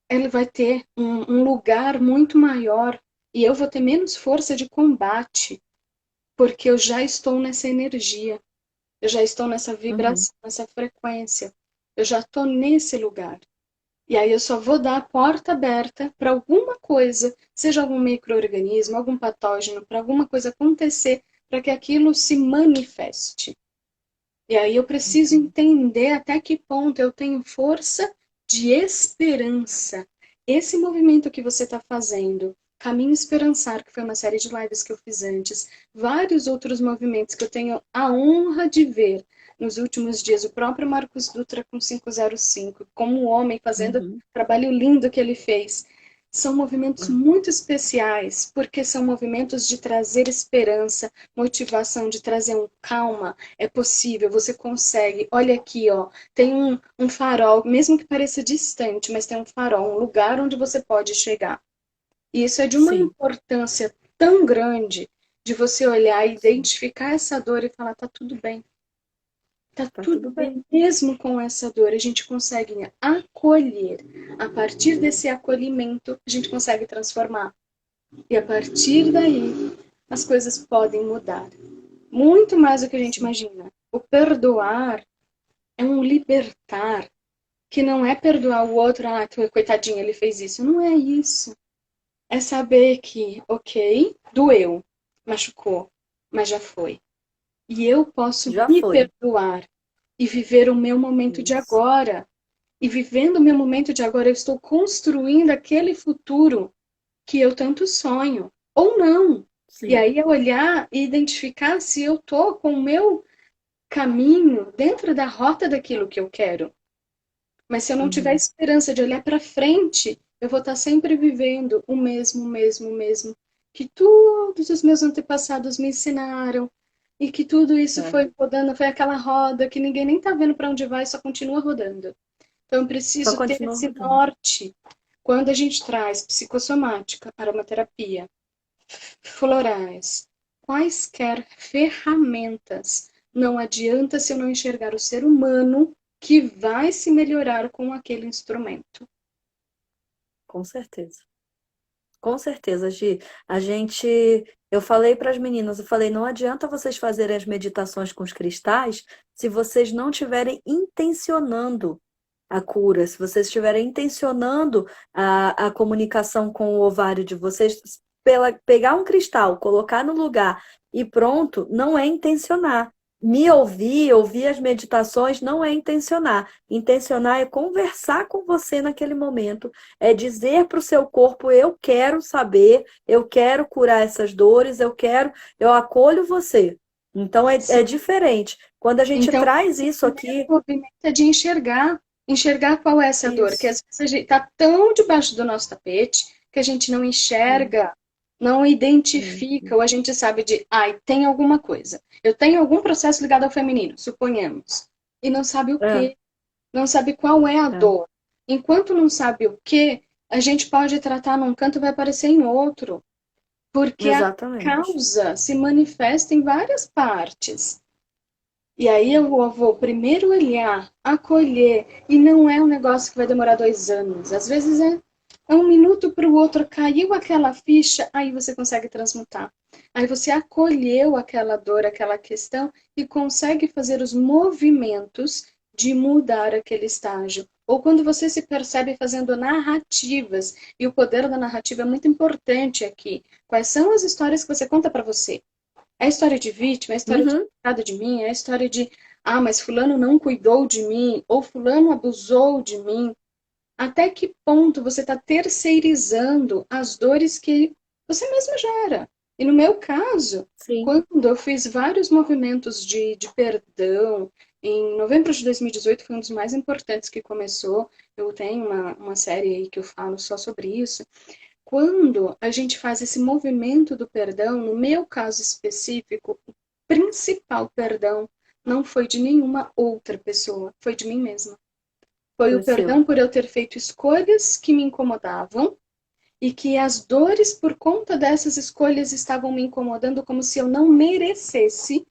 ele vai ter um lugar muito maior e eu vou ter menos força de combate, porque eu já estou nessa energia, eu já estou nessa Uhum. vibração, nessa frequência, eu já estou nesse lugar. E aí eu só vou dar a porta aberta para alguma coisa, seja algum micro-organismo, algum patógeno, para alguma coisa acontecer, para que aquilo se manifeste. E aí eu preciso Uhum. entender até que ponto eu tenho força de esperança. Esse movimento que você está fazendo, Caminho Esperançar, que foi uma série de lives que eu fiz antes, vários outros movimentos que eu tenho a honra de ver nos últimos dias, o próprio Marcos Dutra com 505, como um homem fazendo o Uhum. trabalho lindo que ele fez. São movimentos É. muito especiais, porque são movimentos de trazer esperança, motivação, de trazer um calma, é possível, você consegue. Olha aqui, ó, tem um farol, mesmo que pareça distante, mas tem um farol, um lugar onde você pode chegar. E isso é de uma Sim, importância tão grande de você olhar e sim. identificar essa dor e falar, tá tudo bem. Tá Tá tudo tudo bem. bem, mesmo com essa dor, a gente consegue acolher. A partir desse acolhimento, a gente consegue transformar. E a partir daí, as coisas podem mudar. Muito mais do que a gente Sim. imagina. O perdoar é um libertar, que não é perdoar o outro, ah, coitadinho, ele fez isso. Não é isso. É saber que, ok, doeu, machucou, mas já foi. E eu posso Já me foi. perdoar e viver o meu momento de Isso. agora. E vivendo o meu momento de agora, eu estou construindo aquele futuro que eu tanto sonho. Ou não. E Sim. aí é olhar e identificar se eu tô com o meu caminho dentro da rota daquilo que eu quero. Mas se eu não tiver Uhum. esperança de olhar para frente, eu vou estar sempre vivendo o mesmo, mesmo, mesmo que todos os meus antepassados me ensinaram e que tudo isso É. foi rodando, foi aquela roda que ninguém nem está vendo para onde vai, só continua rodando. Então eu Só preciso ter continua esse rodando. norte. Quando a gente traz psicossomática, aromaterapia, florais, quaisquer ferramentas. Não adianta se eu não enxergar o ser humano que vai se melhorar com aquele instrumento. Com certeza. Com certeza, Gi. A gente, eu falei para as meninas, eu falei, não adianta vocês fazerem as meditações com os cristais se vocês não estiverem intencionando a cura, se vocês estiverem intencionando a comunicação com o ovário de vocês, pegar um cristal, colocar no lugar e pronto, não é intencionar. Me ouvir as meditações não é intencionar. Intencionar é conversar com você naquele momento, é dizer para o seu corpo, eu quero saber, eu quero curar essas dores, eu acolho você. Então é diferente. Quando a gente Então, traz isso aqui, o movimento é de enxergar qual é essa dor, que isso. às vezes a gente está tão debaixo do nosso tapete que a gente não enxerga, não identifica, ou a gente sabe de, ai, tem alguma coisa. Eu tenho algum processo ligado ao feminino, suponhamos, e não sabe o É, quê, não sabe qual é a é, dor. Enquanto não sabe o quê, a gente pode tratar num canto e vai aparecer em outro, porque a exatamente. causa se manifesta em várias partes. E aí eu vou primeiro olhar, acolher, e não é um negócio que vai demorar 2 anos. Às vezes é um minuto para o outro, caiu aquela ficha, aí você consegue transmutar. Aí você acolheu aquela dor, aquela questão, e consegue fazer os movimentos de mudar aquele estágio. Ou quando você se percebe fazendo narrativas, e o poder da narrativa é muito importante aqui. Quais são as histórias que você conta para você? É a história de vítima, é a história de Uhum, coitado de mim, é a história de, ah, mas fulano não cuidou de mim, ou fulano abusou de mim. Até que ponto você está terceirizando as dores que você mesma gera? E no meu caso, sim. quando eu fiz vários movimentos de perdão, em novembro de 2018 foi um dos mais importantes que começou. Eu tenho uma série aí que eu falo só sobre isso. Quando a gente faz esse movimento do perdão, no meu caso específico, o principal perdão não foi de nenhuma outra pessoa, foi de mim mesma. Foi o Foi seu. perdão por eu ter feito escolhas que me incomodavam e que as dores por conta dessas escolhas estavam me incomodando como se eu não merecesse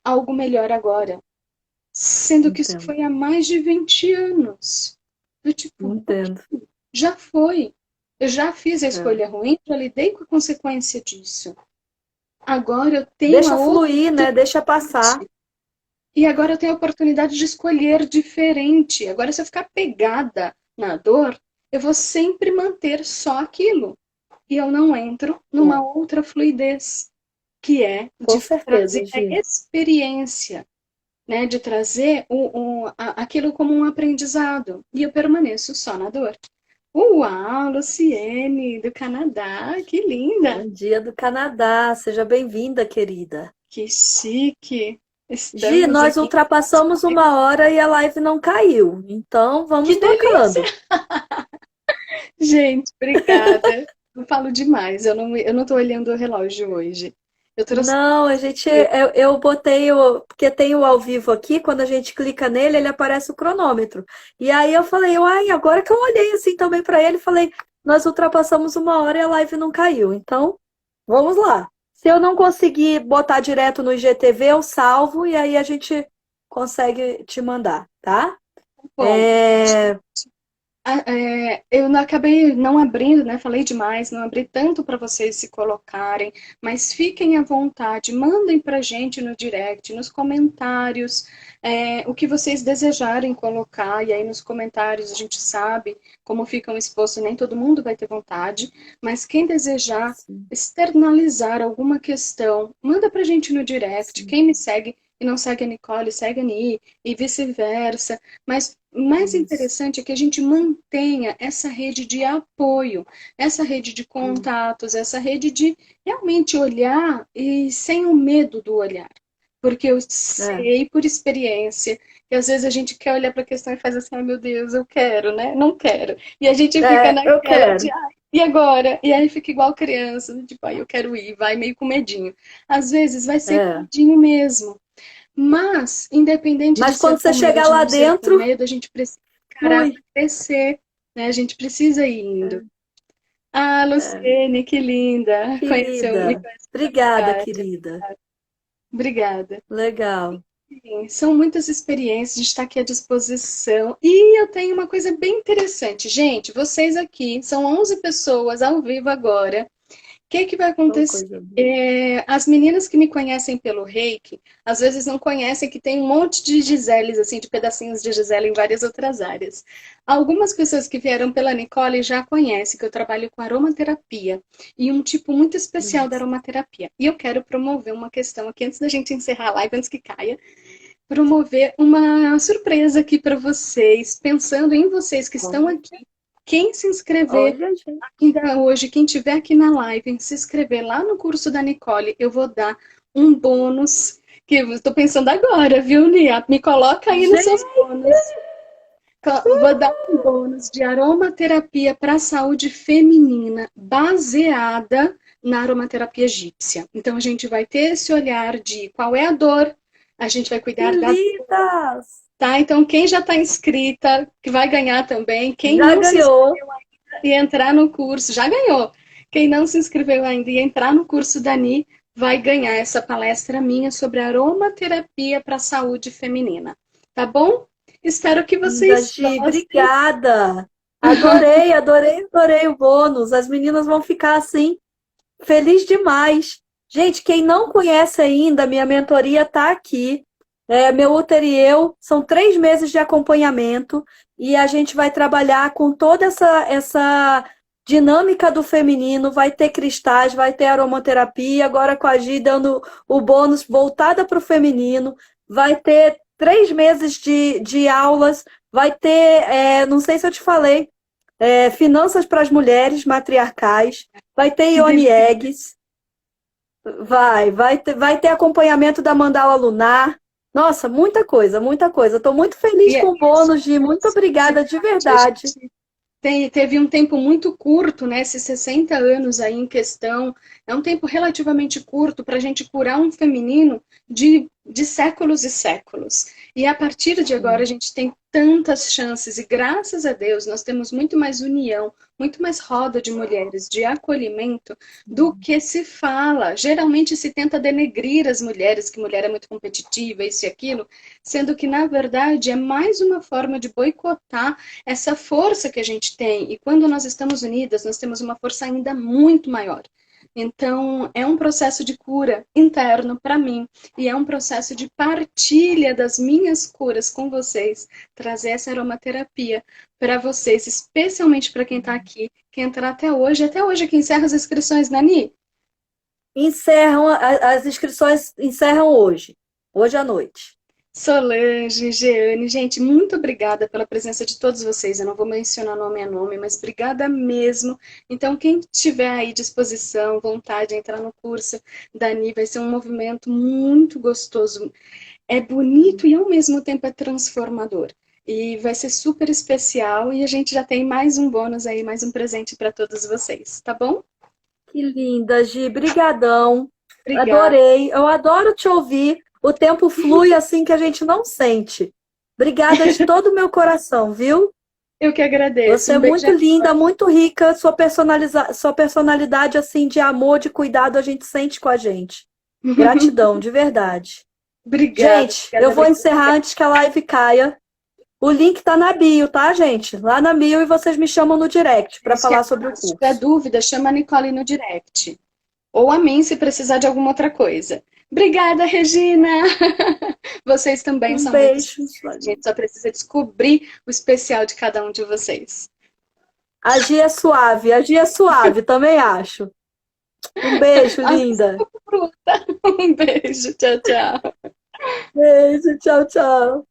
algo melhor agora. Sendo que isso Entendo. foi há mais de 20 anos. Do tipo, Entendo. já foi. Eu já fiz a É. escolha ruim, já lidei com a consequência disso. Agora eu tenho a Deixa fluir, né? Deixa passar. oportunidade. E agora eu tenho a oportunidade de escolher diferente. Agora, se eu ficar pegada na dor, eu vou sempre manter só aquilo. E eu não entro numa É. outra fluidez, que é Com de certeza, trazer a Gi. experiência, né? De trazer aquilo como um aprendizado. E eu permaneço só na dor. Uau, Luciene, do Canadá, que linda! Bom dia do Canadá. Seja bem-vinda, querida. Que chique! Gi, Estamos nós aqui. ultrapassamos 1 hora e a live não caiu. Então, Que vamos delícia! tocando. Gente, obrigada. Eu falo demais, eu não tô olhando o relógio hoje. Eu trouxe. Não, eu botei porque tem o ao vivo aqui, quando a gente clica nele, ele aparece o cronômetro. E aí eu falei, ai, agora que eu olhei assim também para ele, falei, nós ultrapassamos 1 hora e a live não caiu. Então, vamos lá. Se eu não conseguir botar direto no IGTV, eu salvo e aí a gente consegue te mandar, tá? Bom, É, eu não acabei não abrindo, né? Falei demais, não abri tanto para vocês se colocarem, mas fiquem à vontade, mandem para gente no direct, nos comentários, o que vocês desejarem colocar, e aí nos comentários a gente sabe como ficam expostos, nem todo mundo vai ter vontade, mas quem desejar sim, externalizar alguma questão, manda para gente no direct, sim, quem me segue e não segue a Nicole, segue a Ni, e vice-versa, mas o mais isso. interessante é que a gente mantenha essa rede de apoio, essa rede de contatos, essa rede de realmente olhar e sem o medo do olhar. Porque eu É, sei por experiência que às vezes a gente quer olhar para a questão e faz assim, ai meu Deus, eu quero, né? Não quero. E a gente fica eu naquela de, quero. ai, e agora? E aí fica igual criança, tipo, ai, eu quero ir, vai meio com medinho. Às vezes vai ser com É. medinho mesmo. Mas, independente de Mas quando ser você com medo, chegar de lá não ser com dentro, medo, a gente precisa encarar flui. para crescer, né? A gente precisa ir indo. É, Ah, é. Luciene, que linda! Me Querida, conheceu na obrigada, verdade. querida. Obrigada. Legal. Sim, são muitas experiências, a gente está aqui à disposição. E eu tenho uma coisa bem interessante. Gente, vocês aqui, são 11 pessoas ao vivo agora. que vai Uma acontecer? coisa boa. As meninas que me conhecem pelo Reiki, às vezes não conhecem que tem um monte de Giseles, assim, de pedacinhos de Gisele em várias outras áreas. Algumas pessoas que vieram pela Nicole já conhecem que eu trabalho com aromaterapia e um tipo muito especial da Isso. aromaterapia. E eu quero promover uma questão aqui, antes da gente encerrar a live, antes que caia, promover uma surpresa aqui para vocês, pensando em vocês que estão Olha, aqui. Quem se inscrever olha, gente. ainda hoje, quem tiver aqui na live, se inscrever lá no curso da Nicole, eu vou dar um bônus que eu estou pensando agora, viu, Lia? Me coloca aí nos seus Gente, bônus. Vou dar um bônus de aromaterapia para a saúde feminina, baseada na aromaterapia egípcia. Então, a gente vai ter esse olhar de qual é a dor, a gente vai que cuidar da, lindas! tá? Então, quem já está inscrita, que vai ganhar também, quem Já não se ganhou. inscreveu ainda e entrar no curso, já ganhou. Quem não se inscreveu ainda e entrar no curso da Ni, vai ganhar essa palestra minha sobre aromaterapia para a saúde feminina. Tá bom? Espero que Linda, vocês Gi, gostem. obrigada. Adorei, adorei, adorei o bônus. As meninas vão ficar assim, feliz demais. Gente, quem não conhece ainda, minha mentoria está aqui. Meu útero e eu, são 3 meses de acompanhamento e a gente vai trabalhar com toda essa dinâmica do feminino. Vai ter cristais, vai ter aromaterapia, agora com a Gi dando o bônus voltada para o feminino. Vai ter 3 meses de aulas, vai ter, não sei se eu te falei, finanças para as mulheres matriarcais, vai ter Que Ione delícia. Eggs, vai ter acompanhamento da mandala lunar. Nossa, muita coisa, muita coisa. Estou muito feliz E é com o isso, bônus, Gi. Muito obrigada de a verdade. gente teve um tempo muito curto, né? Esses 60 anos aí em questão. É um tempo relativamente curto para a gente curar um feminino de séculos e séculos. E a partir de agora a gente tem tantas chances, e graças a Deus nós temos muito mais união, muito mais roda de mulheres, de acolhimento, do que se fala. Geralmente se tenta denegrir as mulheres, que mulher é muito competitiva, isso e aquilo, sendo que, na verdade, é mais uma forma de boicotar essa força que a gente tem. E quando nós estamos unidas, nós temos uma força ainda muito maior. Então, é um processo de cura interno para mim e é um processo de partilha das minhas curas com vocês, trazer essa aromaterapia para vocês, especialmente para quem está aqui, que entrar até hoje que encerra as inscrições, Nani. Encerram, as inscrições encerram hoje à noite. Solange, Jeane, gente, muito obrigada pela presença de todos vocês. Eu não vou mencionar nome a nome, mas obrigada mesmo. Então, quem tiver aí disposição, vontade de entrar no curso da Ani, vai ser um movimento muito gostoso. É bonito e ao mesmo tempo é transformador. E vai ser super especial e a gente já tem mais um bônus aí, mais um presente para todos vocês, tá bom? Que linda, Gi. Brigadão. Obrigada. Adorei. Eu adoro te ouvir. O tempo flui assim que a gente não sente. Obrigada de todo o meu coração, viu? Eu que agradeço. Você é Um beijo. muito linda, muito rica. Sua personalidade assim de amor, de cuidado, a gente sente com a gente. Gratidão, de verdade. Obrigada, Gente, eu vou obrigada. encerrar antes que a live caia. O link tá na bio, tá, gente? Lá na bio e vocês me chamam no direct para Se falar sobre o tiver curso. dúvida, chama a Nicole no direct. Ou a mim, se precisar de alguma outra coisa. Obrigada, Regina! Vocês também Um são muito beijo, especiais. sua A gente linda. só precisa descobrir o especial de cada um de vocês. A Gia é suave, também acho. Um beijo, Ai, linda. fruta. Um beijo. Tchau, tchau. Beijo, tchau, tchau.